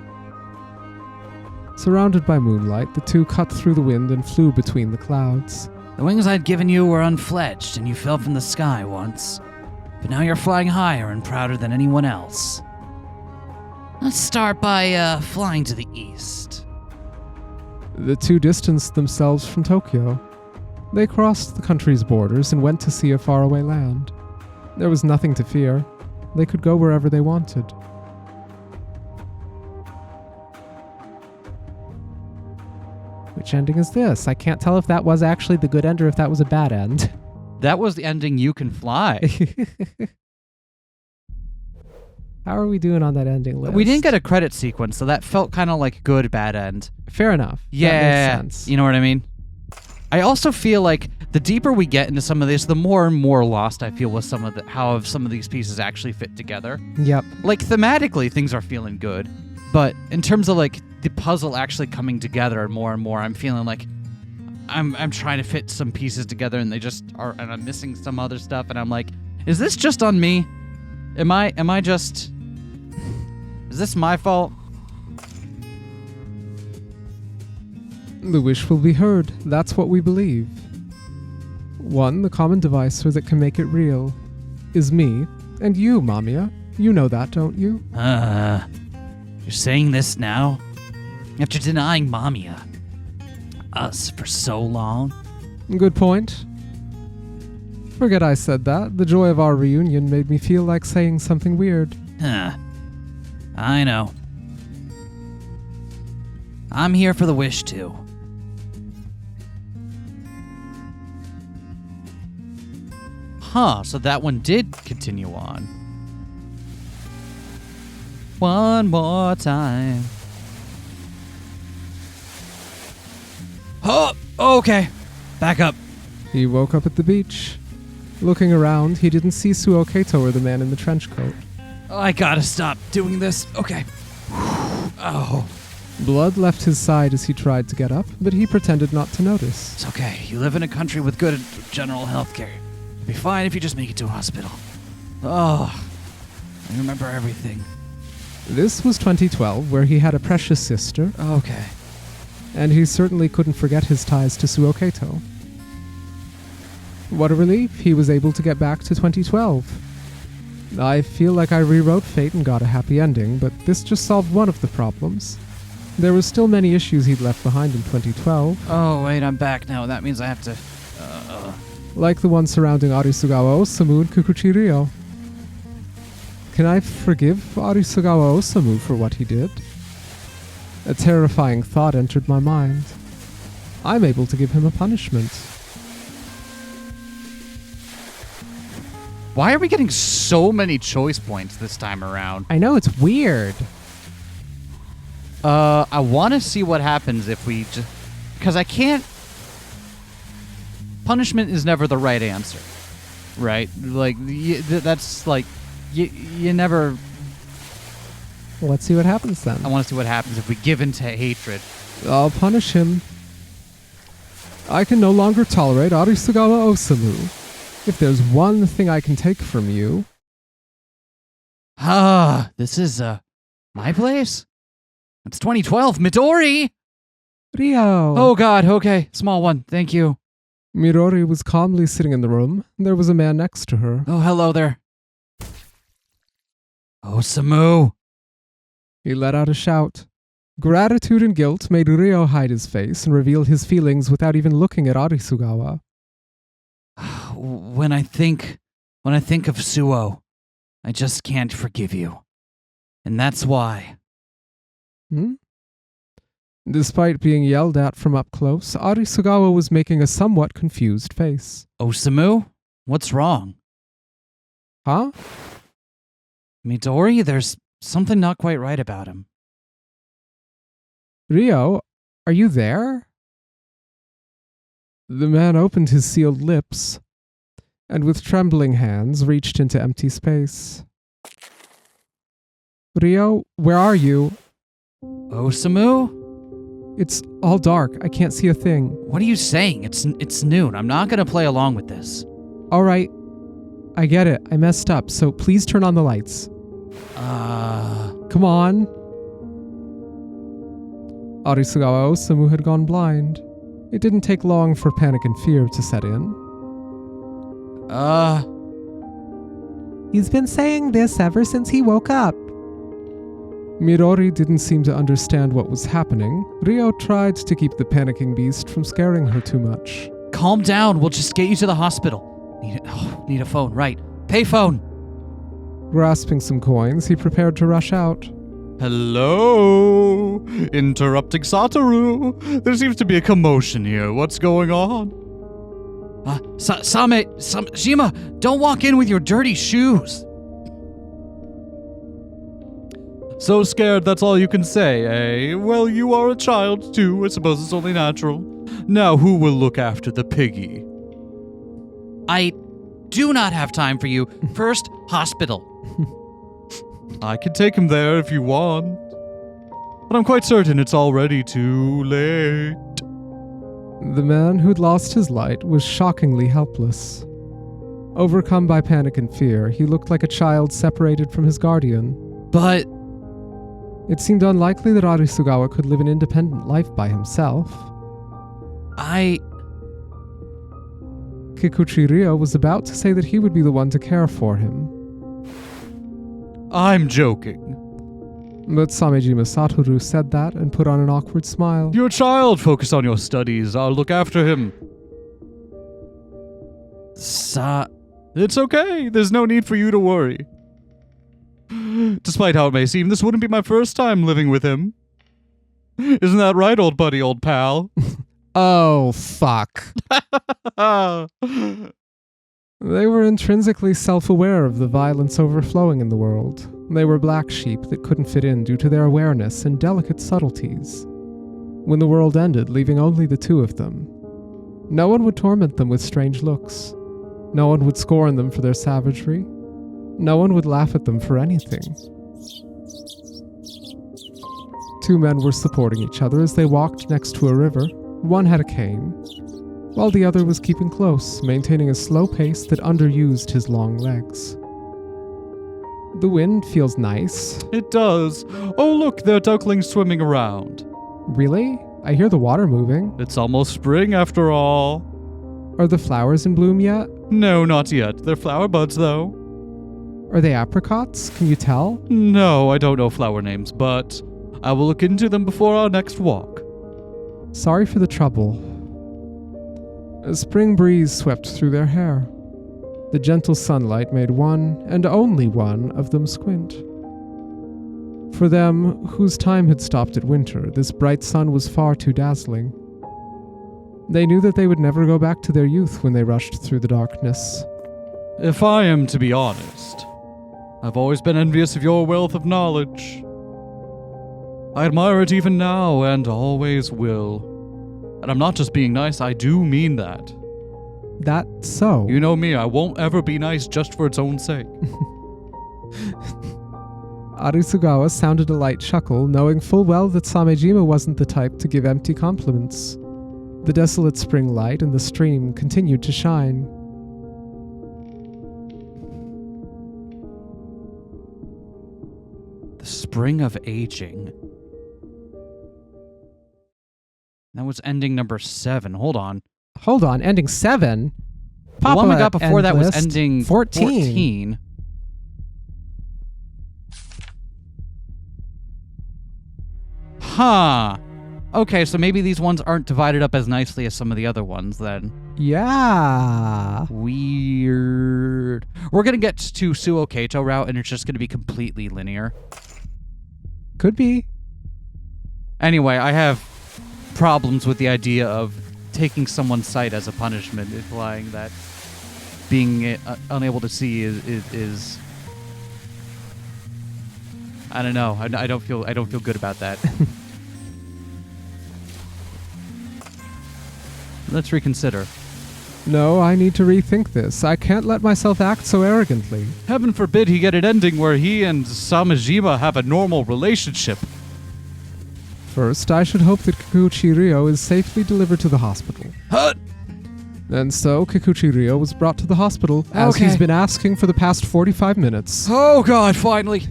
Surrounded by moonlight, the two cut through the wind and flew between the clouds. The wings I'd given you were unfledged, and you fell from the sky once. But now you're flying higher and prouder than anyone else. Let's start by flying to the east. The two distanced themselves from Tokyo. They crossed the country's borders and went to see a faraway land. There was nothing to fear. They could go wherever they wanted. Which ending is this? I can't tell if that was actually the good end or if that was a bad end. That was the ending you can fly. How are we doing on that ending list? We didn't get a credit sequence, so that felt kind of like good, bad end. Fair enough. Yeah, that makes sense. You know what I mean? I also feel like the deeper we get into some of this, the more and more lost I feel with how some of these pieces actually fit together. Yep. Like thematically, things are feeling good, but in terms of like the puzzle actually coming together more and more, I'm feeling like I'm trying to fit some pieces together and they just are, and I'm missing some other stuff, and I'm like, is this just on me? Am I just? Is this my fault? The wish will be heard. That's what we believe. One, the common divisor that can make it real, is me and you, MAMIYA. You know that, don't you? You're saying this now? After denying MAMIYA us for so long? Good point. Forget I said that. The joy of our reunion made me feel like saying something weird. I know. I'm here for the wish too. Huh, so that one did continue on. One more time. Oh, okay. Back up. He woke up at the beach. Looking around, he didn't see Suou Keito or the man in the trench coat. Oh, I gotta stop doing this. Okay. Oh. Blood left his side as he tried to get up, but he pretended not to notice. It's okay. You live in a country with good general health care. You'll be fine if you just make it to a hospital. Oh, I remember everything. This was 2012, where he had a precious sister, Okay. and he certainly couldn't forget his ties to Suou Keito. What a relief, he was able to get back to 2012. I feel like I rewrote fate and got a happy ending, but this just solved one of the problems. There were still many issues he'd left behind in 2012. Oh, wait, I'm back now. That means I have to... Like the one surrounding Arisugawa Osamu and Kikuchi-ryo. Can I forgive Arisugawa Osamu for what he did? A terrifying thought entered my mind. I'm able to give him a punishment. Why are we getting so many choice points this time around? I know, it's weird. I want to see what happens if we just... Because I can't... Punishment is never the right answer. Right? Like, that's like... You never... Let's see what happens then. I want to see what happens if we give in to hatred. I'll punish him. I can no longer tolerate Arisugawa Osamu. If there's one thing I can take from you... This is, my place? It's 2012. Midori! Ryo! Oh god, okay. Small one. Thank you. Midori was calmly sitting in the room. There was a man next to her. Oh, hello there. Osamu! He let out a shout. Gratitude and guilt made Ryo hide his face and reveal his feelings without even looking at Arisugawa. When I think of Suou, I just can't forgive you. And that's why. Despite being yelled at from up close, Arisugawa was making a somewhat confused face. Osamu? What's wrong? Huh? Midori, there's something not quite right about him. Ryo, are you there? The man opened his sealed lips, and with trembling hands reached into empty space. Ryo, where are you? Osamu? It's all dark. I can't see a thing. What are you saying? It's noon. I'm not gonna play along with this. All right. I get it. I messed up, so please turn on the lights. Come on. Arisugawa Osamu had gone blind. It didn't take long for panic and fear to set in. He's been saying this ever since he woke up. Midori didn't seem to understand what was happening. Ryo tried to keep the panicking beast from scaring her too much. Calm down. We'll just get you to the hospital. Need a phone, right? Pay phone. Grasping some coins, he prepared to rush out. Hello? Interrupting Satoru. There seems to be a commotion here. What's going on? Shima, don't walk in with your dirty shoes. So scared, that's all you can say, eh? Well, you are a child, too. I suppose it's only natural. Now, who will look after the piggy? I do not have time for you. First, hospital. I can take him there if you want. But I'm quite certain it's already too late. The man who'd lost his light was shockingly helpless. Overcome by panic and fear, he looked like a child separated from his guardian. But it seemed unlikely that Arisugawa could live an independent life by himself. Kikuchi Ryo was about to say that he would be the one to care for him. I'm joking. But Samejima Satoru said that and put on an awkward smile. You're a child. Focus on your studies. I'll look after him. It's okay. There's no need for you to worry. Despite how it may seem, this wouldn't be my first time living with him. Isn't that right, old buddy, old pal? Oh, fuck. They were intrinsically self-aware of the violence overflowing in the world. They were black sheep that couldn't fit in due to their awareness and delicate subtleties. When the world ended, leaving only the two of them, no one would torment them with strange looks. No one would scorn them for their savagery. No one would laugh at them for anything. Two men were supporting each other as they walked next to a river. One had a cane, while the other was keeping close, maintaining a slow pace that underused his long legs. The wind feels nice. It does. Oh, look, there are ducklings swimming around. Really? I hear the water moving. It's almost spring after all. Are the flowers in bloom yet? No, not yet. They're flower buds, though. Are they apricots? Can you tell? No, I don't know flower names, but I will look into them before our next walk. Sorry for the trouble. A spring breeze swept through their hair. The gentle sunlight made one, and only one, of them squint. For them, whose time had stopped at winter, this bright sun was far too dazzling. They knew that they would never go back to their youth when they rushed through the darkness. If I am to be honest, I've always been envious of your wealth of knowledge. I admire it even now, and always will. And I'm not just being nice, I do mean that. That's so. You know me, I won't ever be nice just for its own sake. Arisugawa sounded a light chuckle, knowing full well that Samejima wasn't the type to give empty compliments. The desolate spring light and the stream continued to shine. The spring of aging. That was ending number 7. Hold on, ending 7? The one we got Papa before that was Endlist, ending 14. Huh. Okay, so maybe these ones aren't divided up as nicely as some of the other ones then. Yeah. Weird. We're going to get to Suou Keito route, and it's just going to be completely linear. Could be. Anyway, I have problems with the idea of taking someone's sight as a punishment, implying that being unable to see is I don't know. I don't feel good about that. Let's reconsider. No, I need to rethink this. I can't let myself act so arrogantly. Heaven forbid he get an ending where he and Samejima have a normal relationship. First, I should hope that Kikuchi Ryo is safely delivered to the hospital. Huh? And so, Kikuchi Ryo was brought to the hospital, as Okay. he's been asking for the past 45 minutes. Oh God! Finally.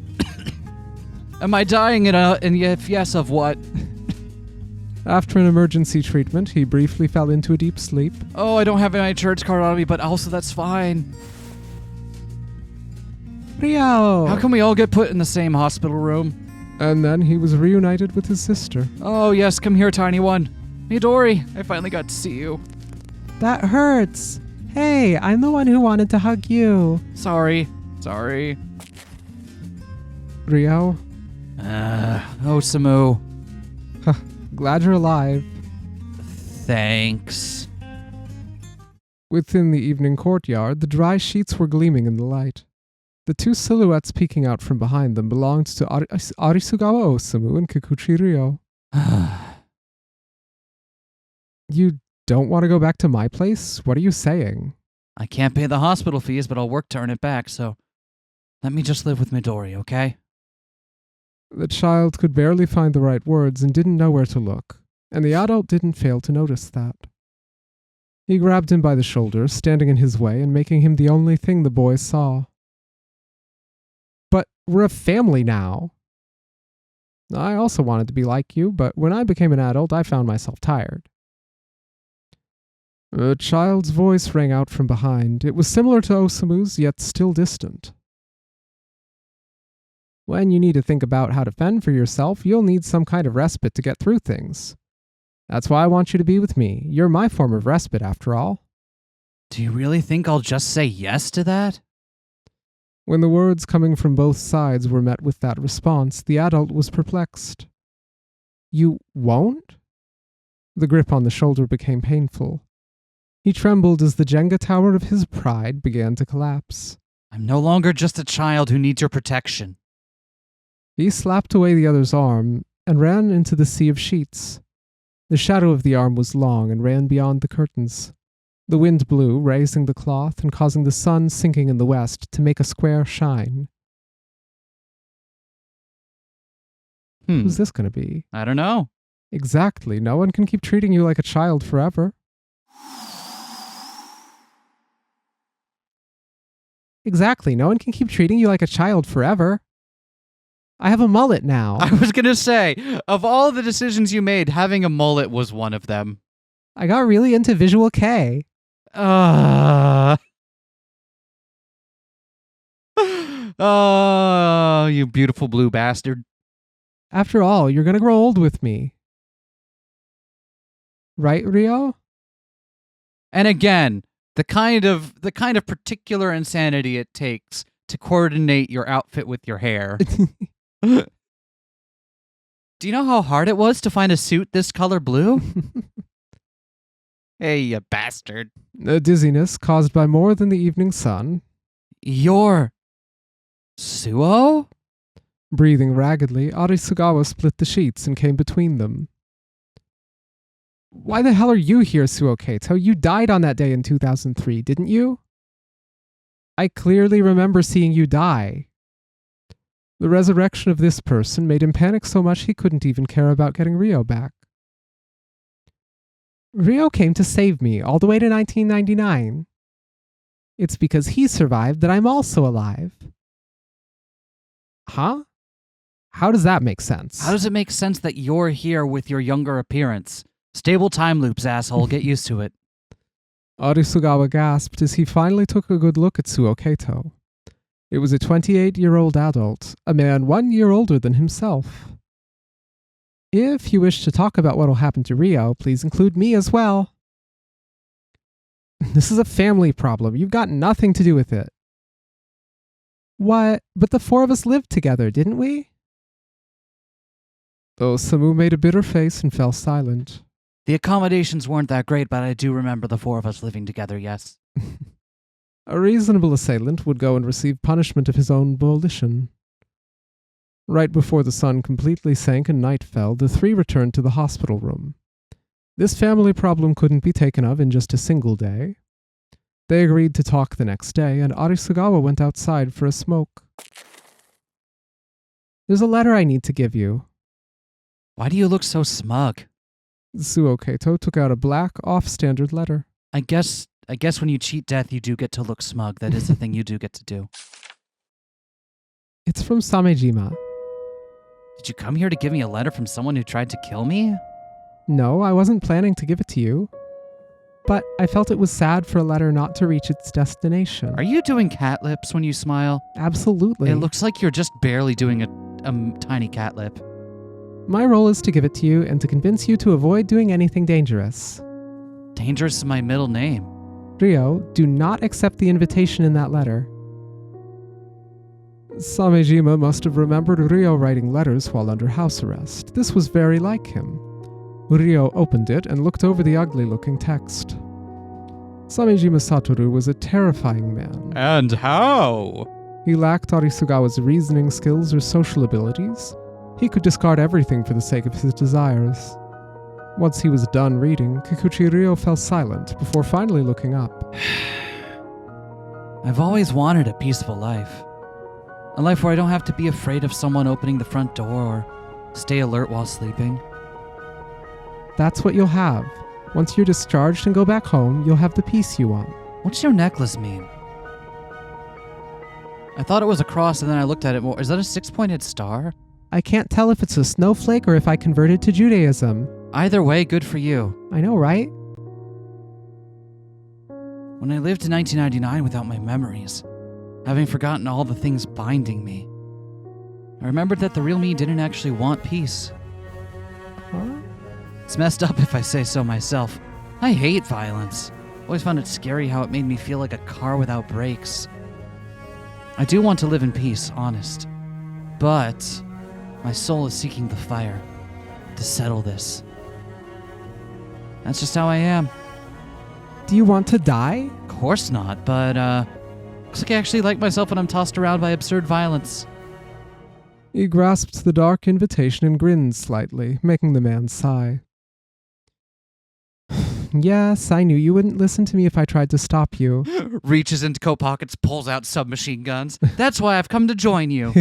Am I dying? And if yes, of what? After an emergency treatment, he briefly fell into a deep sleep. Oh, I don't have my insurance card on me, but also that's fine. Rio. How can we all get put in the same hospital room? And then he was reunited with his sister. Oh yes, come here, tiny one. Midori, I finally got to see you. That hurts. Hey, I'm the one who wanted to hug you. Sorry. Ryo, Osamu. glad you're alive. Thanks. Within the evening courtyard, the dry sheets were gleaming in the light. The two silhouettes peeking out from behind them belonged to Arisugawa Osamu and Kikuchi Ryo. You don't want to go back to my place? What are you saying? I can't pay the hospital fees, but I'll work to earn it back, so let me just live with Midori, okay? The child could barely find the right words and didn't know where to look, and the adult didn't fail to notice that. He grabbed him by the shoulder, standing in his way and making him the only thing the boy saw. But we're a family now. I also wanted to be like you, but when I became an adult, I found myself tired. A child's voice rang out from behind. It was similar to Osamu's, yet still distant. When you need to think about how to fend for yourself, you'll need some kind of respite to get through things. That's why I want you to be with me. You're my form of respite, after all. Do you really think I'll just say yes to that? When the words coming from both sides were met with that response, the adult was perplexed. You won't? The grip on the shoulder became painful. He trembled as the Jenga tower of his pride began to collapse. I'm no longer just a child who needs your protection. He slapped away the other's arm and ran into the sea of sheets. The shadow of the arm was long and ran beyond the curtains. The wind blew, raising the cloth and causing the sun sinking in the west to make a square shine. Who's this going to be? I don't know. Exactly. No one can keep treating you like a child forever. Exactly. No one can keep treating you like a child forever. I have a mullet now. I was gonna say, of all the decisions you made, having a mullet was one of them. I got really into Visual K. Oh, you beautiful blue bastard. After all, you're going to grow old with me. Right, Ryo? And again, the kind of particular insanity it takes to coordinate your outfit with your hair. Do you know how hard it was to find a suit this color blue? Hey, you bastard. A dizziness caused by more than the evening sun. You're Suou? Breathing raggedly, Arisugawa split the sheets and came between them. Why the hell are you here, Suou Keito? You died on that day in 2003, didn't you? I clearly remember seeing you die. The resurrection of this person made him panic so much he couldn't even care about getting Ryo back. Ryo came to save me all the way to 1999. It's because he survived that I'm also alive. Huh? How does that make sense? How does it make sense that you're here with your younger appearance? Stable time loops, asshole. Get used to it. Arisugawa gasped as he finally took a good look at Suou Keito. It was a 28-year-old adult, a man 1 year older than himself. If you wish to talk about what will happen to Rio, please include me as well. This is a family problem. You've got nothing to do with it. What? But the four of us lived together, didn't we? Osamu made a bitter face and fell silent. The accommodations weren't that great, but I do remember the four of us living together, yes. A reasonable assailant would go and receive punishment of his own volition. Right before the sun completely sank and night fell, the three returned to the hospital room. This family problem couldn't be taken of in just a single day. They agreed to talk the next day, and Arisugawa went outside for a smoke. There's a letter I need to give you. Why do you look so smug? Suou Keito took out a black, off-standard letter. I guess when you cheat death, you do get to look smug. That is the thing you do get to do. It's from Samejima. Did you come here to give me a letter from someone who tried to kill me? No, I wasn't planning to give it to you. But I felt it was sad for a letter not to reach its destination. Are you doing cat lips when you smile? Absolutely. It looks like you're just barely doing a tiny cat lip. My role is to give it to you and to convince you to avoid doing anything dangerous. Dangerous is my middle name. Rio, do not accept the invitation in that letter. Samejima must have remembered Rio writing letters while under house arrest. This was very like him. Rio opened it and looked over the ugly-looking text. Samejima Satoru was a terrifying man. And how? He lacked Arisugawa's reasoning skills or social abilities. He could discard everything for the sake of his desires. Once he was done reading, Kikuchi Rio fell silent before finally looking up. I've always wanted a peaceful life. A life where I don't have to be afraid of someone opening the front door or stay alert while sleeping. That's what you'll have. Once you're discharged and go back home, you'll have the peace you want. What's your necklace mean? I thought it was a cross and then I looked at it more. Is that a 6-pointed star? I can't tell if it's a snowflake or if I converted to Judaism. Either way, good for you. I know, right? When I lived in 1999 without my memories, having forgotten all the things binding me, I remembered that the real me didn't actually want peace. Huh? It's messed up if I say so myself. I hate violence. Always found it scary how it made me feel like a car without brakes. I do want to live in peace, honest. But my soul is seeking the fire to settle this. That's just how I am. Do you want to die? Of course not, but looks like I actually like myself when I'm tossed around by absurd violence. He grasped the dark invitation and grinned slightly, making the man sigh. Yes, I knew you wouldn't listen to me if I tried to stop you. Reaches into coat pockets, pulls out submachine guns. That's why I've come to join you.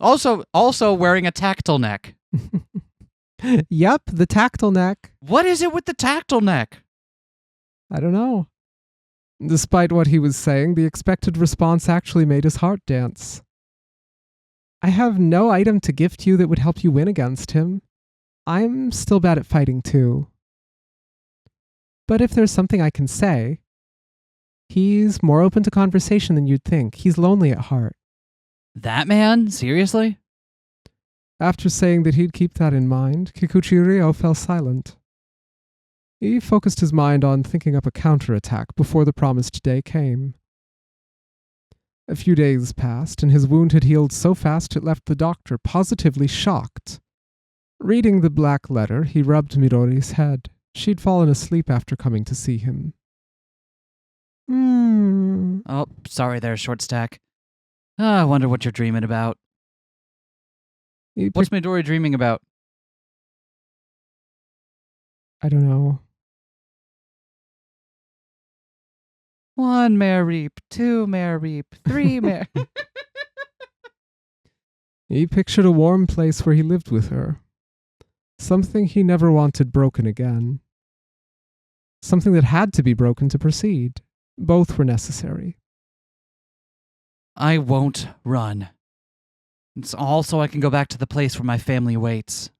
Also wearing a tactile neck. Yep, the tactile neck. What is it with the tactile neck? I don't know. Despite what he was saying, the expected response actually made his heart dance. I have no item to gift you that would help you win against him. I'm still bad at fighting too. But if there's something I can say, he's more open to conversation than you'd think. He's lonely at heart. That man? Seriously? After saying that he'd keep that in mind, Kikuchi Ryo fell silent. He focused his mind on thinking up a counterattack before the promised day came. A few days passed, and his wound had healed so fast it left the doctor positively shocked. Reading the black letter, he rubbed Midori's head. She'd fallen asleep after coming to see him. Oh, sorry there, short stack. I wonder what you're dreaming about. What's Midori dreaming about? I don't know. 1 mare reap, 2 mare reap, 3 mare... He pictured a warm place where he lived with her. Something he never wanted broken again. Something that had to be broken to proceed. Both were necessary. I won't run. It's all so I can go back to the place where my family waits.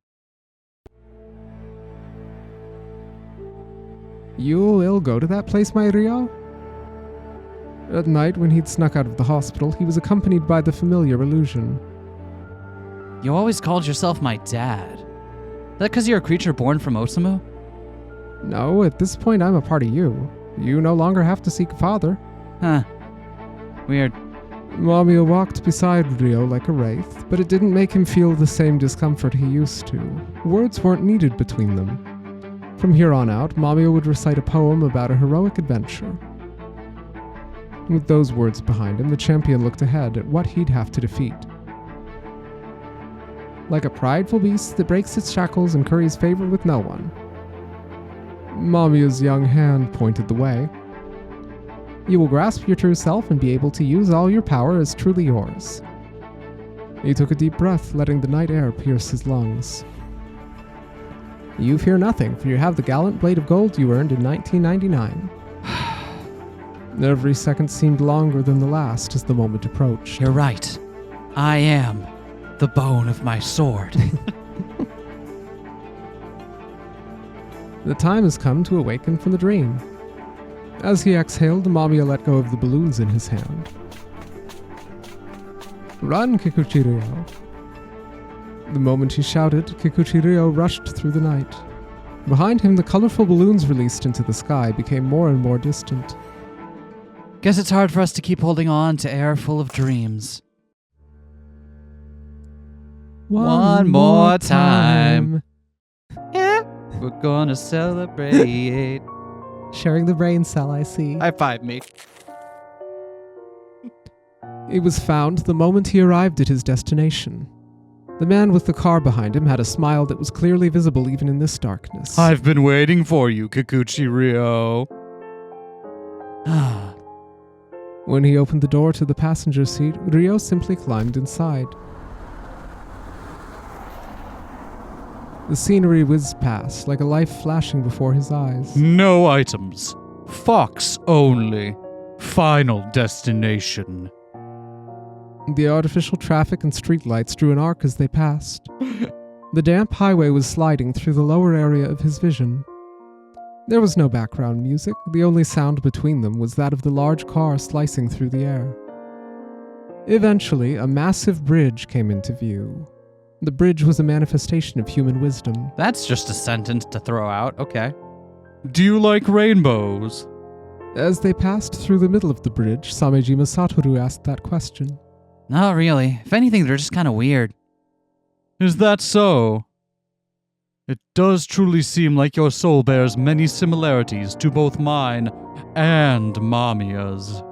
You will go to that place, my Ryo? At night, when he'd snuck out of the hospital, he was accompanied by the familiar illusion. You always called yourself my dad. That because you're a creature born from Osamu? No, at this point I'm a part of you. You no longer have to seek a father. Huh. Weird. Mamiya walked beside Ryo like a wraith, but it didn't make him feel the same discomfort he used to. Words weren't needed between them. From here on out, Mamiya would recite a poem about a heroic adventure. With those words behind him, the champion looked ahead at what he'd have to defeat. Like a prideful beast that breaks its shackles and curries favor with no one. Mamiya's young hand pointed the way. You will grasp your true self and be able to use all your power as truly yours. He took a deep breath, letting the night air pierce his lungs. You fear nothing, for you have the gallant blade of gold you earned in 1999. Every second seemed longer than the last as the moment approached. You're right. I am the bone of my sword. The time has come to awaken from the dream. As he exhaled, Mamiya let go of the balloons in his hand. Run, Kikuchi-ryo. The moment he shouted, Kikuchi-ryo rushed through the night. Behind him, the colorful balloons released into the sky became more and more distant. Guess it's hard for us to keep holding on to air full of dreams. One more time. Yeah, we're gonna celebrate. Sharing the brain cell, I see. High five me. It was found the moment he arrived at his destination. The man with the car behind him had a smile that was clearly visible even in this darkness. I've been waiting for you, Kikuchi-ryo. When he opened the door to the passenger seat, Ryo simply climbed inside. The scenery whizzed past, like a life flashing before his eyes. No items. Fox only. Final destination. The artificial traffic and streetlights drew an arc as they passed. The damp highway was sliding through the lower area of his vision. There was no background music. The only sound between them was that of the large car slicing through the air. Eventually, a massive bridge came into view. The bridge was a manifestation of human wisdom. That's just a sentence to throw out. Okay. Do you like rainbows? As they passed through the middle of the bridge, Samejima Satoru asked that question. Not really. If anything, they're just kind of weird. Is that so? It does truly seem like your soul bears many similarities to both mine and Mamiya's.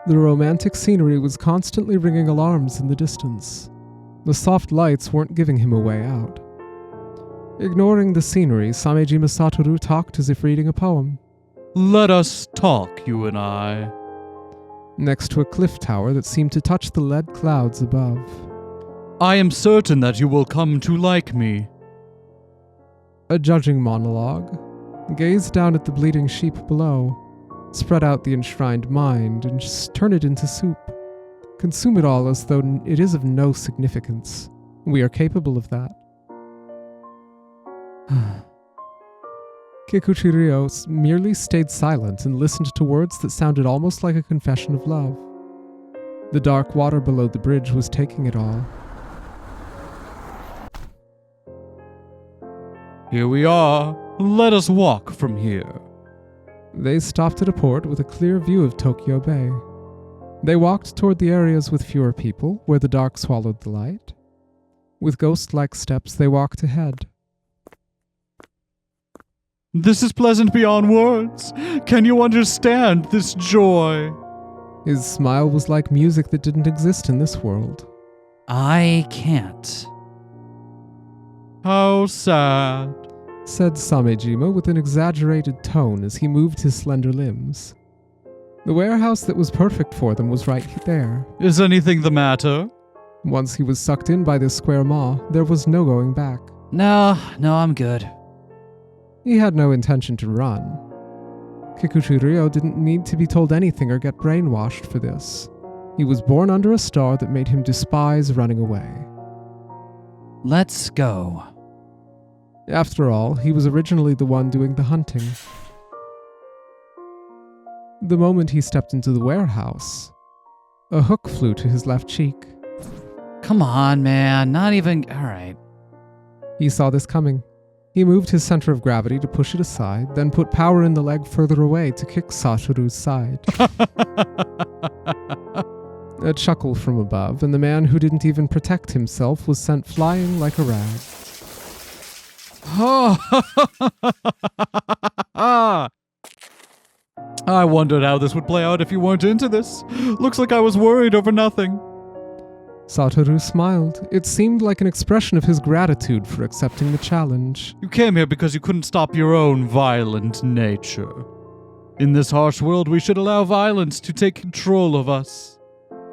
The romantic scenery was constantly ringing alarms in the distance. The soft lights weren't giving him a way out. Ignoring the scenery, Samejima Satoru talked as if reading a poem. Let us talk, you and I. Next to a cliff tower that seemed to touch the lead clouds above. I am certain that you will come to like me. A judging monologue. Gaze down at the bleeding sheep below. Spread out the enshrined mind and just turn it into soup. Consume it all as though it is of no significance. We are capable of that. Kikuchi-ryo merely stayed silent and listened to words that sounded almost like a confession of love. The dark water below the bridge was taking it all. Here we are. Let us walk from here. They stopped at a port with a clear view of Tokyo Bay. They walked toward the areas with fewer people, where the dark swallowed the light. With ghost-like steps, they walked ahead. This is pleasant beyond words. Can you understand this joy? His smile was like music that didn't exist in this world. I can't. How sad, said Samejima with an exaggerated tone as he moved his slender limbs. The warehouse that was perfect for them was right there. Is anything the matter? Once he was sucked in by this square maw, there was no going back. No, I'm good. He had no intention to run. Kikuchi-ryo didn't need to be told anything or get brainwashed for this. He was born under a star that made him despise running away. Let's go. After all, he was originally the one doing the hunting. The moment he stepped into the warehouse, a hook flew to his left cheek. Come on, man. Not even... All right. He saw this coming. He moved his center of gravity to push it aside, then put power in the leg further away to kick Souichirou's side. A chuckle from above, and the man who didn't even protect himself was sent flying like a rag. I wondered how this would play out if you weren't into this. Looks like I was worried over nothing. Souichirou smiled. It seemed like an expression of his gratitude for accepting the challenge. You came here because you couldn't stop your own violent nature. In this harsh world, we should allow violence to take control of us.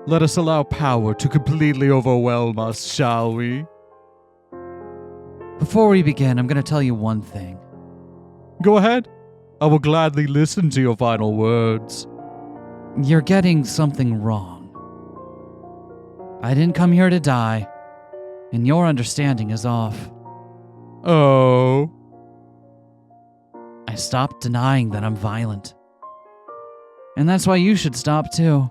Let us allow power to completely overwhelm us, shall we? Before we begin, I'm going to tell you one thing. Go ahead. I will gladly listen to your final words. You're getting something wrong. I didn't come here to die, and your understanding is off. Oh? I stopped denying that I'm violent. And that's why you should stop too.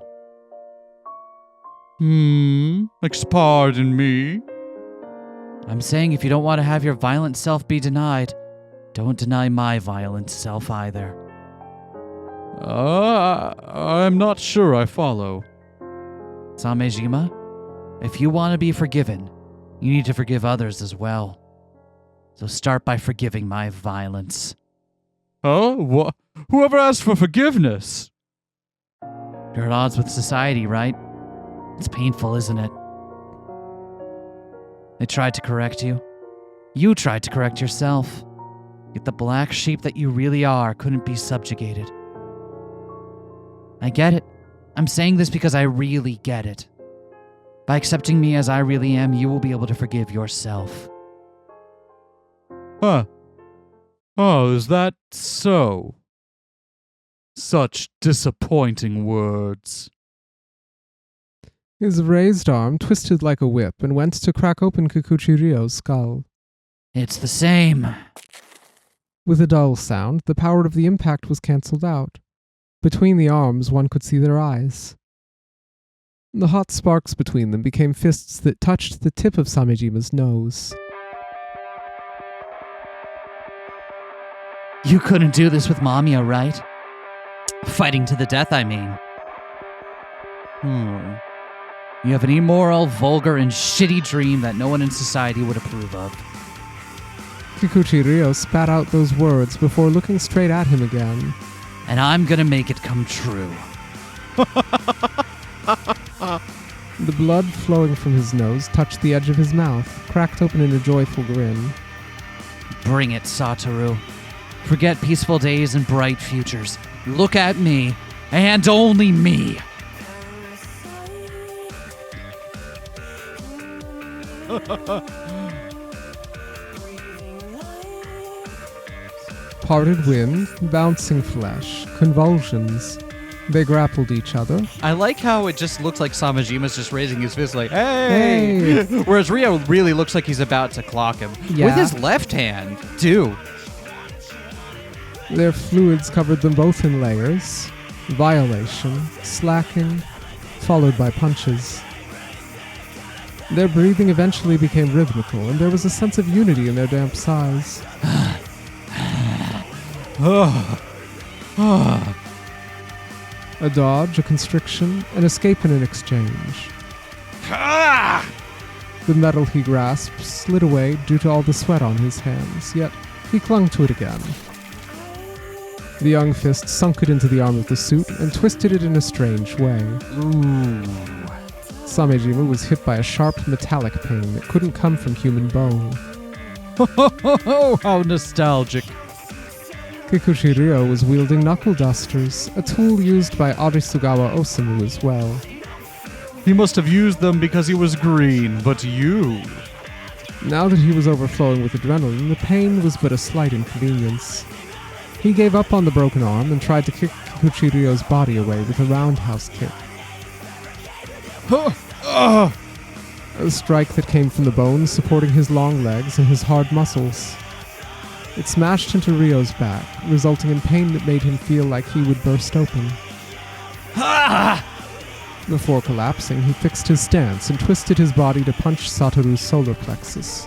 Pardon me? I'm saying if you don't want to have your violent self be denied, don't deny my violent self either. I'm not sure I follow. Samejima, if you want to be forgiven, you need to forgive others as well. So start by forgiving my violence. Huh? Whoever asked for forgiveness? You're at odds with society, right? It's painful, isn't it? They tried to correct you. You tried to correct yourself. Yet the black sheep that you really are couldn't be subjugated. I get it. I'm saying this because I really get it. By accepting me as I really am, you will be able to forgive yourself. Huh. Oh, is that so? Such disappointing words. His raised arm twisted like a whip and went to crack open Kikuchi-ryo's skull. It's the same. With a dull sound, the power of the impact was cancelled out. Between the arms, one could see their eyes. The hot sparks between them became fists that touched the tip of Samejima's nose. You couldn't do this with MAMIYA, right? Fighting to the death, I mean. You have an immoral, vulgar, and shitty dream that no one in society would approve of. Kikuchi-ryo spat out those words before looking straight at him again. And I'm gonna make it come true. The blood flowing from his nose touched the edge of his mouth, cracked open in a joyful grin. Bring it, Satoru. Forget peaceful days and bright futures. Look at me, and only me. Parted wind, bouncing flesh, convulsions. They grappled each other. I like how it just looks like Samejima's just raising his fist like, hey! Whereas Ryo really looks like he's about to clock him. Yeah. With his left hand, too. Their fluids covered them both in layers. Violation, slacking, followed by punches. Their breathing eventually became rhythmical, and there was a sense of unity in their damp sighs. A dodge, a constriction, an escape and an exchange. The metal he grasped slid away due to all the sweat on his hands, yet he clung to it again. The young fist sunk it into the arm of the suit and twisted it in a strange way. Samejima was hit by a sharp metallic pain that couldn't come from human bone. How nostalgic. Kikuchi-ryo was wielding knuckle dusters, a tool used by Arisugawa Osamu as well. He must have used them because he was green, but you... Now that he was overflowing with adrenaline, the pain was but a slight inconvenience. He gave up on the broken arm and tried to kick Kikuchi-ryo's body away with a roundhouse kick. A strike that came from the bones supporting his long legs and his hard muscles. It smashed into Ryo's back, resulting in pain that made him feel like he would burst open. Before collapsing, he fixed his stance and twisted his body to punch Satoru's solar plexus.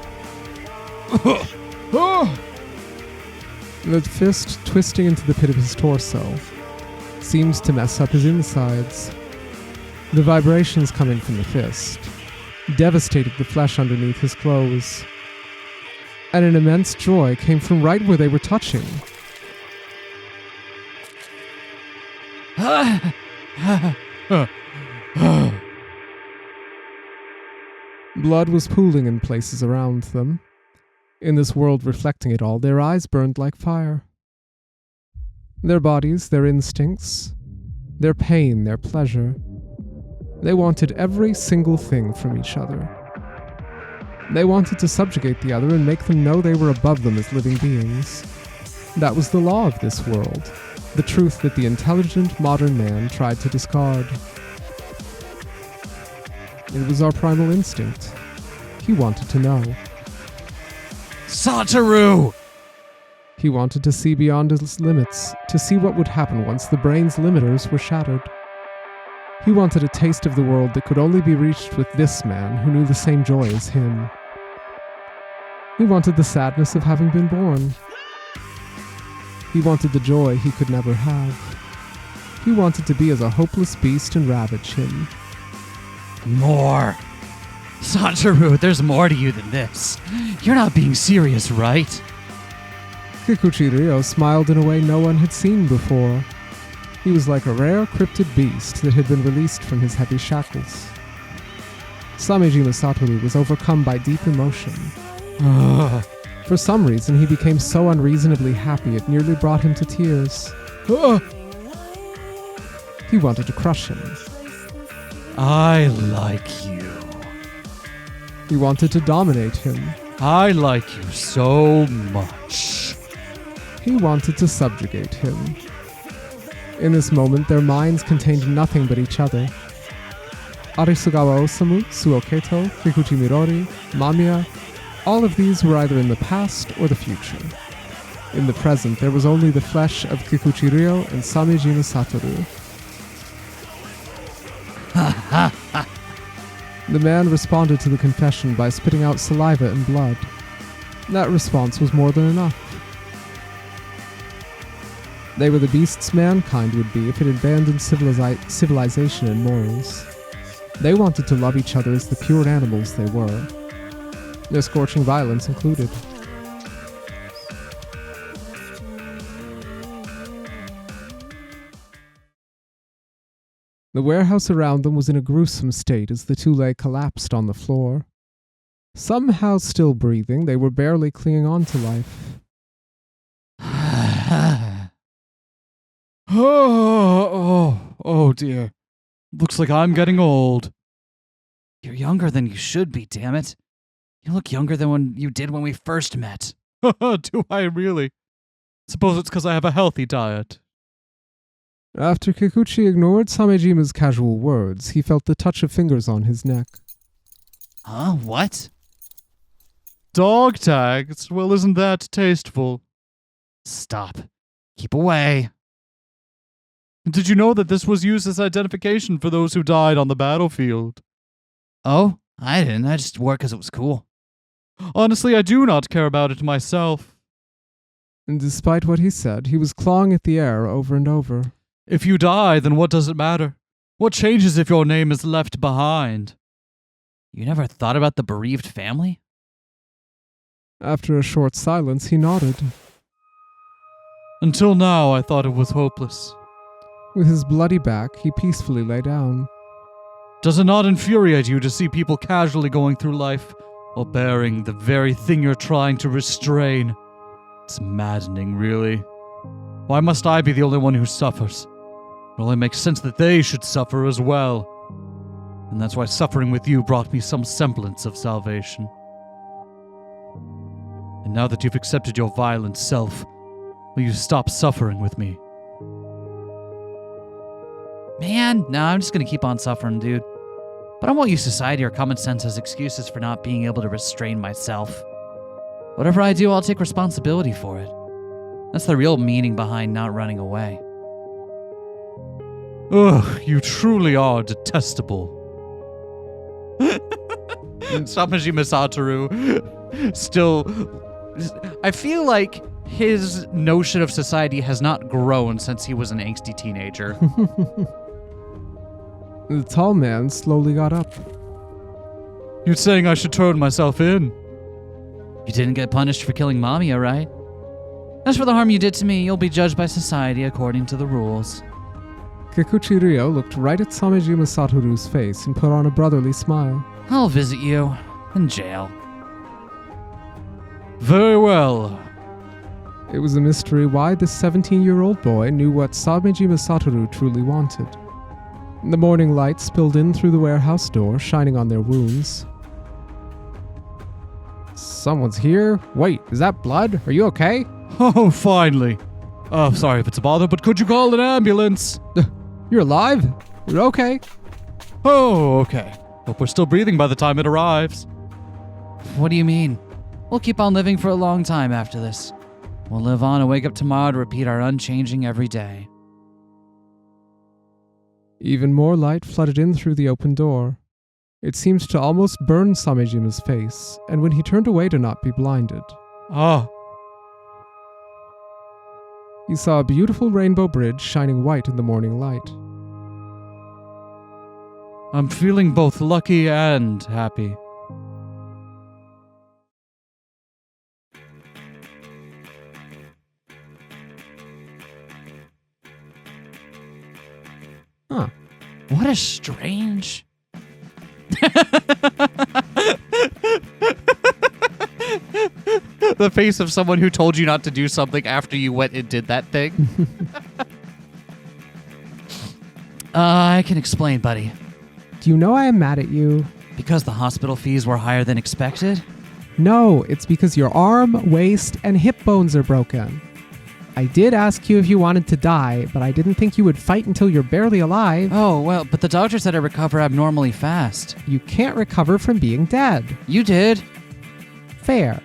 The fist, twisting into the pit of his torso, seemed to mess up his insides. The vibrations coming from the fist devastated the flesh underneath his clothes, and an immense joy came from right where they were touching. Blood was pooling in places around them. In this world reflecting it all, their eyes burned like fire. Their bodies, their instincts, their pain, their pleasure. They wanted every single thing from each other. They wanted to subjugate the other and make them know they were above them as living beings. That was the law of this world, the truth that the intelligent modern man tried to discard. It was our primal instinct. He wanted to know. Satoru! He wanted to see beyond his limits, to see what would happen once the brain's limiters were shattered. He wanted a taste of the world that could only be reached with this man who knew the same joy as him. He wanted the sadness of having been born. He wanted the joy he could never have. He wanted to be as a hopeless beast and ravage him. More. Satoru, there's more to you than this. You're not being serious, right? Kikuchi Ryo smiled in a way no one had seen before. He was like a rare cryptid beast that had been released from his heavy shackles. Samejima Satoru was overcome by deep emotion. For some reason, he became so unreasonably happy it nearly brought him to tears. He wanted to crush him. I like you. He wanted to dominate him. I like you so much. He wanted to subjugate him. In this moment, their minds contained nothing but each other. Arisugawa Osamu, Suou Keito, Kikuchi Midori, MAMIYA, all of these were either in the past or the future. In the present, there was only the flesh of Kikuchi Ryo and Samejima Satoru. The man responded to the confession by spitting out saliva and blood. That response was more than enough. They were the beasts mankind would be if it abandoned civilization and morals. They wanted to love each other as the pure animals they were. Their scorching violence included. The warehouse around them was in a gruesome state as the two lay collapsed on the floor. Somehow still breathing, they were barely clinging on to life. Oh dear. Looks like I'm getting old. You're younger than you should be, damn it. You look younger than you did when we first met. Do I really? Suppose it's because I have a healthy diet. After Kikuchi ignored Samejima's casual words, he felt the touch of fingers on his neck. Huh? What? Dog tags? Well, isn't that tasteful? Stop. Keep away. Did you know that this was used as identification for those who died on the battlefield? Oh, I didn't. I just wore it because it was cool. Honestly, I do not care about it myself. And despite what he said, he was clawing at the air over and over. If you die, then what does it matter? What changes if your name is left behind? You never thought about the bereaved family? After a short silence, he nodded. Until now, I thought it was hopeless. With his bloody back, he peacefully lay down. Does it not infuriate you to see people casually going through life while bearing the very thing you're trying to restrain? It's maddening, really. Why must I be the only one who suffers? It only makes sense that they should suffer as well. And that's why suffering with you brought me some semblance of salvation. And now that you've accepted your violent self, will you stop suffering with me? Man, no, I'm just gonna keep on suffering, dude. But I won't use society or common sense as excuses for not being able to restrain myself. Whatever I do, I'll take responsibility for it. That's the real meaning behind not running away. Ugh, you truly are detestable. Samejima Satoru still... I feel like his notion of society has not grown since he was an angsty teenager. The tall man slowly got up. You're saying I should turn myself in? You didn't get punished for killing Mamiya, right? As for the harm you did to me, you'll be judged by society according to the rules. Kikuchi Ryo looked right at Samejima Satoru's face and put on a brotherly smile. I'll visit you in jail. Very well. It was a mystery why this 17-year-old boy knew what Samejima Satoru truly wanted. The morning light spilled in through the warehouse door, shining on their wounds. Someone's here? Wait, is that blood? Are you okay? Oh, finally. Sorry if it's a bother, but could you call an ambulance? You're alive? You're okay? Oh, okay. Hope we're still breathing by the time it arrives. What do you mean? We'll keep on living for a long time after this. We'll live on and wake up tomorrow to repeat our unchanging every day. Even more light flooded in through the open door. It seemed to almost burn Samejima's face, and when he turned away to not be blinded, Ah, he saw a beautiful rainbow bridge shining white in the morning light. I'm feeling both lucky and happy. Huh. What a strange... The face of someone who told you not to do something after you went and did that thing. I can explain, buddy. Do you know I am mad at you? Because the hospital fees were higher than expected? No, it's because your arm, waist, and hip bones are broken. I did ask you if you wanted to die, but I didn't think you would fight until you're barely alive. Oh, well, but the doctor said I recover abnormally fast. You can't recover from being dead. You did. Fair.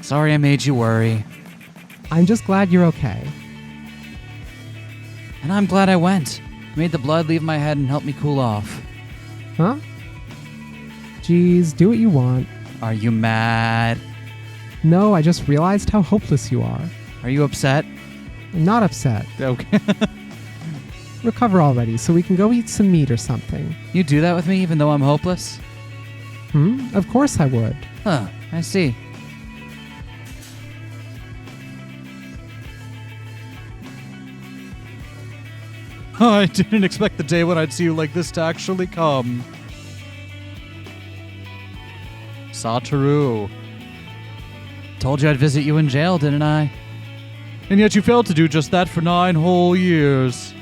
Sorry I made you worry. I'm just glad you're okay. And I'm glad I went. Made the blood leave my head and helped me cool off. Huh? Geez, do what you want. Are you mad? No, I just realized how hopeless you are. Are you upset? I'm not upset. Okay. Recover already so we can go eat some meat or something. You do that with me even though I'm hopeless? Of course I would. Huh, I see. I didn't expect the day when I'd see you like this to actually come. Satoru. Told you I'd visit you in jail, didn't I? And yet you failed to do just that for 9 whole years.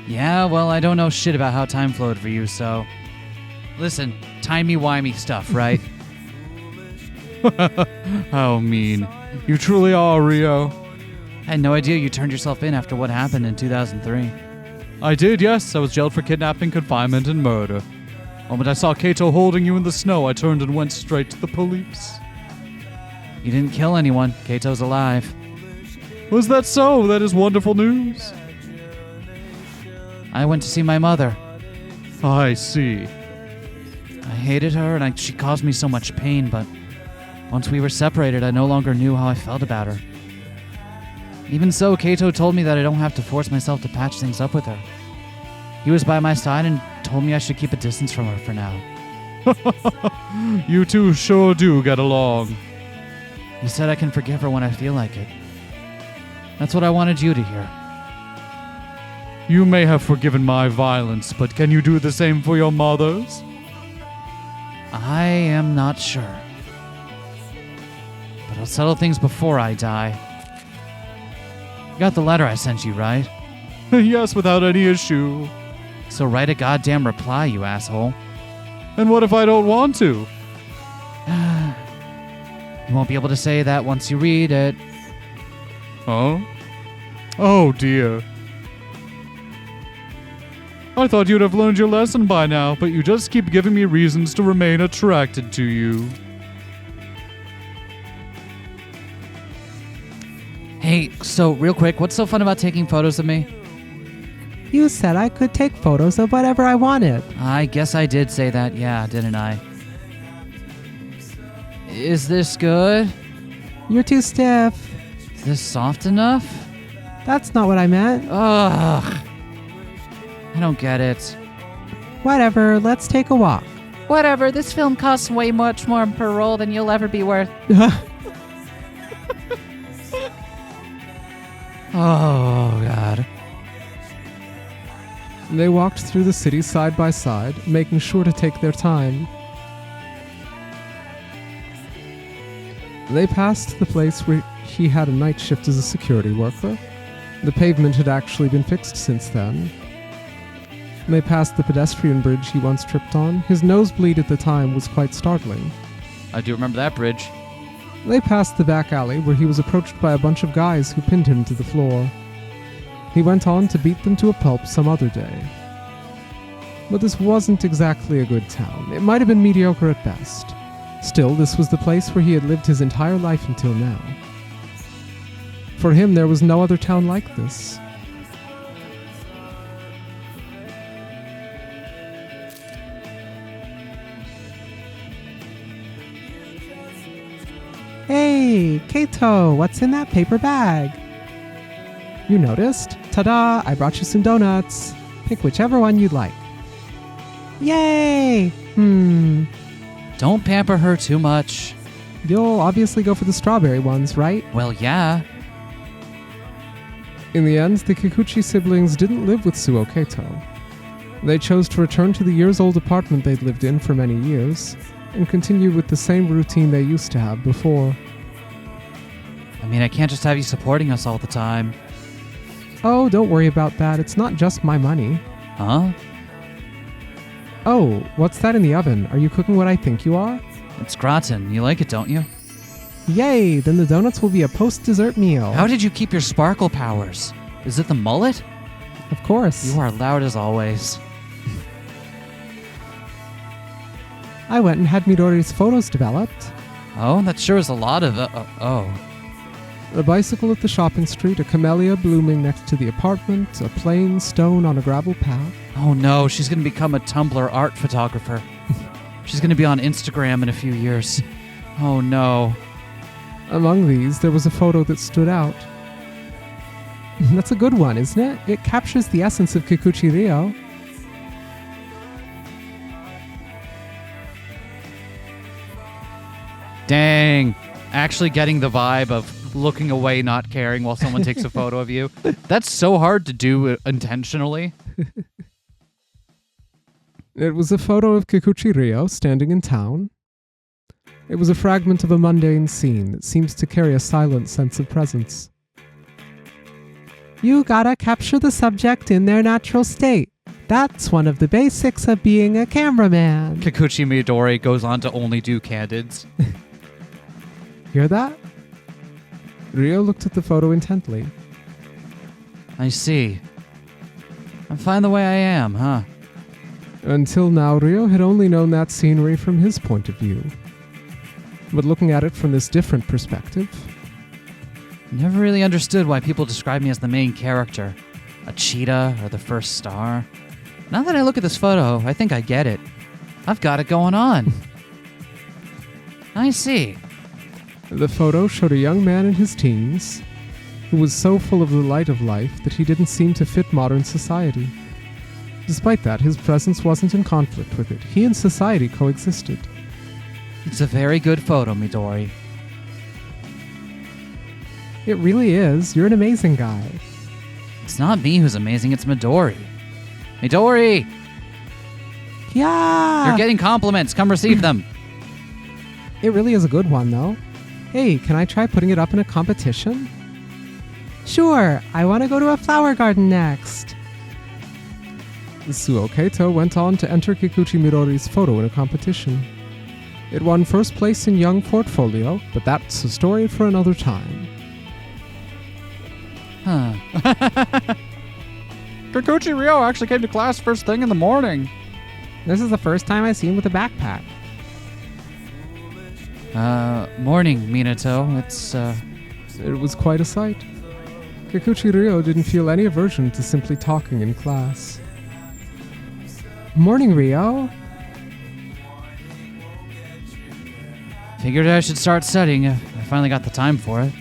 Yeah, well, I don't know shit about how time flowed for you, so... Listen, timey-wimey stuff, right? How mean. You truly are, Rio. I had no idea you turned yourself in after what happened in 2003. I did, yes. I was jailed for kidnapping, confinement, and murder. The moment I saw Keito holding you in the snow, I turned and went straight to the police. You didn't kill anyone. Keito's alive. Was that so? That is wonderful news. I went to see my mother. I see. I hated her and she caused me so much pain, but once we were separated, I no longer knew how I felt about her. Even so, Keito told me that I don't have to force myself to patch things up with her. He was by my side and told me I should keep a distance from her for now. You two sure do get along. He said I can forgive her when I feel like it. That's what I wanted you to hear. You may have forgiven my violence, but can you do the same for your mother's? I am not sure. But I'll settle things before I die. You got the letter I sent you, right? Yes, without any issue. So write a goddamn reply, you asshole. And what if I don't want to? You won't be able to say that once you read it. Huh? Oh, dear. I thought you'd have learned your lesson by now, but you just keep giving me reasons to remain attracted to you. Hey, so real quick, what's so fun about taking photos of me? You said I could take photos of whatever I wanted. I guess I did say that, yeah, didn't I? Is this good? You're too stiff. Is this soft enough? That's not what I meant. Ugh. I don't get it. Whatever, let's take a walk. Whatever, this film costs way much more per roll than you'll ever be worth. Oh, God. They walked through the city side by side, making sure to take their time. They passed the place where he had a night shift as a security worker. The pavement had actually been fixed since then. They passed the pedestrian bridge he once tripped on. His nosebleed at the time was quite startling. I do remember that bridge. They passed the back alley where he was approached by a bunch of guys who pinned him to the floor. He went on to beat them to a pulp some other day. But this wasn't exactly a good town. It might have been mediocre at best. Still, this was the place where he had lived his entire life until now. For him, there was no other town like this. Hey, Keito, what's in that paper bag? You noticed? Ta-da, I brought you some donuts. Pick whichever one you'd like. Yay! Don't pamper her too much. You'll obviously go for the strawberry ones, right? Well, yeah. In the end, the Kikuchi siblings didn't live with Suou Keito. They chose to return to the years-old apartment they'd lived in for many years, and continue with the same routine they used to have before. I mean, I can't just have you supporting us all the time. Oh, don't worry about that. It's not just my money. Huh? Oh, what's that in the oven? Are you cooking what I think you are? It's gratin. You like it, don't you? Yay! Then the donuts will be a post-dessert meal. How did you keep your sparkle powers? Is it the mullet? Of course. You are loud as always. I went and had Midori's photos developed. Oh, that sure is a lot of... oh. A bicycle at the shopping street, a camellia blooming next to the apartment, a plain stone on a gravel path. Oh no, she's going to become a Tumblr art photographer. She's going to be on Instagram in a few years. Oh no. Among these, there was a photo that stood out. That's a good one, isn't it? It captures the essence of Kikuchi Ryo. Dang. Actually getting the vibe of looking away, not caring while someone takes a photo of you. That's so hard to do intentionally. It was a photo of Kikuchi Ryo standing in town. It was a fragment of a mundane scene that seems to carry a silent sense of presence. You gotta capture the subject in their natural state. That's one of the basics of being a cameraman. Kikuchi Midori goes on to only do candids. Hear that? Ryo looked at the photo intently. I see. I'm fine the way I am, huh? Until now, Ryo had only known that scenery from his point of view. But looking at it from this different perspective... Never really understood why people describe me as the main character. A cheetah or the first star. Now that I look at this photo, I think I get it. I've got it going on. I see. The photo showed a young man in his teens who was so full of the light of life that he didn't seem to fit modern society. Despite that, his presence wasn't in conflict with it. He and society coexisted. It's a very good photo, Midori. It really is. You're an amazing guy. It's not me who's amazing, it's Midori. Midori! Yeah! You're getting compliments. Come receive them. It really is a good one, though. Hey, can I try putting it up in a competition? Sure, I want to go to a flower garden next. Suou Keito went on to enter Kikuchi Midori's photo in a competition. It won first place in Young Portfolio, but that's a story for another time. Huh. Kikuchi Ryo actually came to class first thing in the morning. This is the first time I've seen him with a backpack. Morning, Minato. It was quite a sight. Kikuchi Ryo didn't feel any aversion to simply talking in class. Morning, Ryo. Figured I should start studying if I finally got the time for it.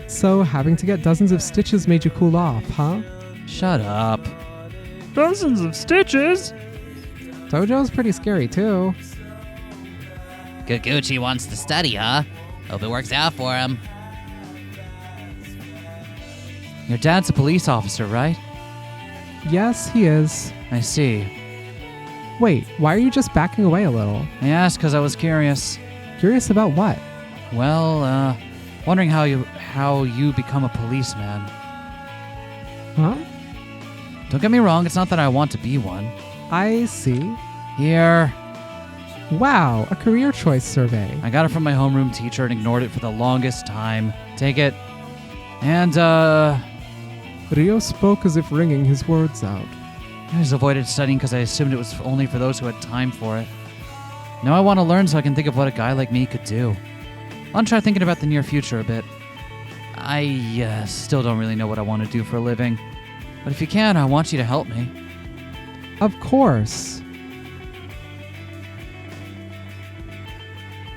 So, having to get dozens of stitches made you cool off, huh? Shut up. Dozens of stitches? Tojo's pretty scary, too. Kikuchi wants to study, huh? Hope it works out for him. Your dad's a police officer, right? Yes, he is. I see. Wait, why are you just backing away a little? I asked because I was curious. Curious about what? Well, wondering how you become a policeman. Huh? Don't get me wrong, it's not that I want to be one. I see. Here. Wow, a career choice survey. I got it from my homeroom teacher and ignored it for the longest time. Take it. And, Ryo spoke as if wringing his words out. I just avoided studying because I assumed it was only for those who had time for it. Now I want to learn so I can think of what a guy like me could do. I'll try thinking about the near future a bit. I still don't really know what I want to do for a living. But if you can, I want you to help me. Of course.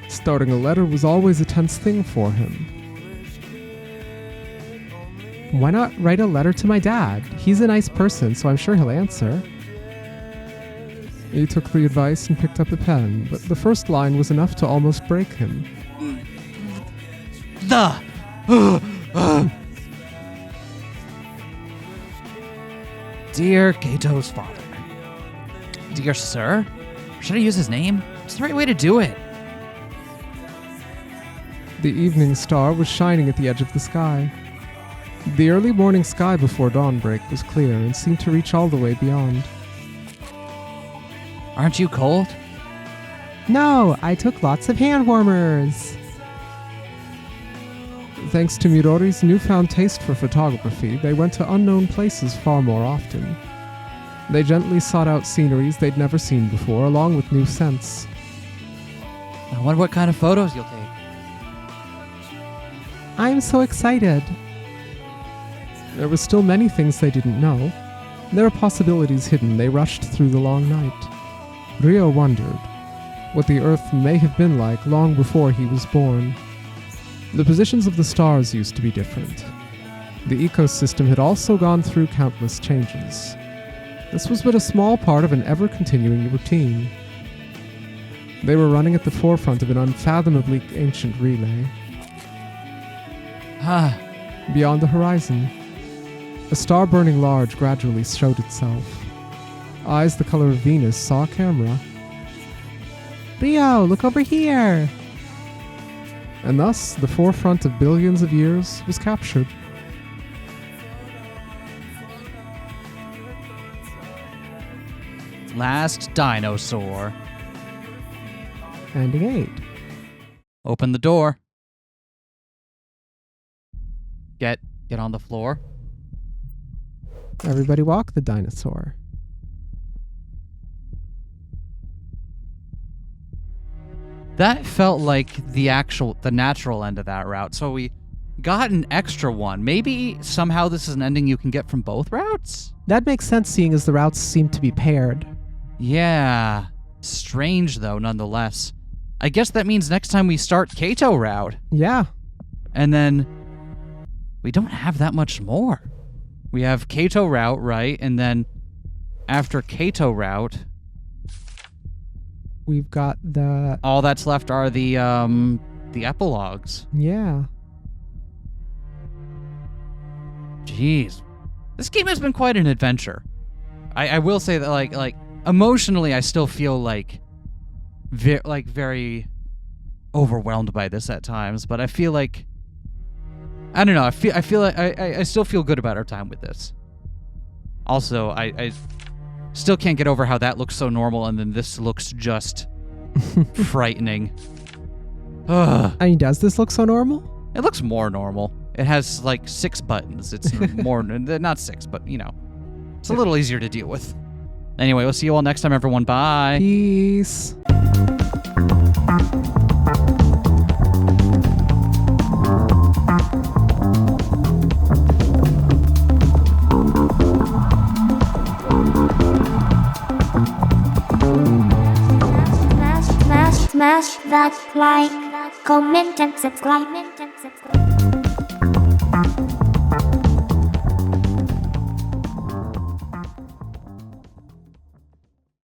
Starting a letter was always a tense thing for him. Why not write a letter to my dad? He's a nice person, so I'm sure he'll answer. He took the advice and picked up a pen, but the first line was enough to almost break him. Dear Keito's father. Dear sir? Should I use his name? It's the right way to do it. The evening star was shining at the edge of the sky. The early morning sky before dawnbreak was clear and seemed to reach all the way beyond. Aren't you cold? No, I took lots of hand warmers. Thanks to Midori's newfound taste for photography, they went to unknown places far more often. They gently sought out sceneries they'd never seen before, along with new scents. I wonder what kind of photos you'll take. I'm so excited. There were still many things they didn't know. There were possibilities hidden. They rushed through the long night. Ryo wondered what the Earth may have been like long before he was born. The positions of the stars used to be different. The ecosystem had also gone through countless changes. This was but a small part of an ever-continuing routine. They were running at the forefront of an unfathomably ancient relay. Beyond the horizon, a star burning large gradually showed itself. Eyes the color of Venus saw a camera. Ryo, look over here! And thus, the forefront of billions of years was captured. Last dinosaur. Ending 8. Open the door. Get on the floor. Everybody walk the dinosaur. That felt like the natural end of that route. So we got an extra one. Maybe somehow this is an ending you can get from both routes? That makes sense seeing as the routes seem to be paired. Yeah. Strange though, nonetheless. I guess that means next time we start Keito route. Yeah. And then we don't have that much more. We have Keito route, right? And then after Keito route, we've got the... all that's left are the epilogues. Yeah. Jeez. This game has been quite an adventure. I will say that like emotionally I still feel like very overwhelmed by this at times, but I feel like I don't know, I feel like I still feel good about our time with this. Also, I still can't get over how that looks so normal and then this looks just frightening. Ugh. I mean, does this look so normal? It looks more normal. It has like 6 buttons. It's more, not 6, but you know, it's a little easier to deal with. Anyway, we'll see you all next time, everyone. Bye. Peace. that, like, comment and subscribe.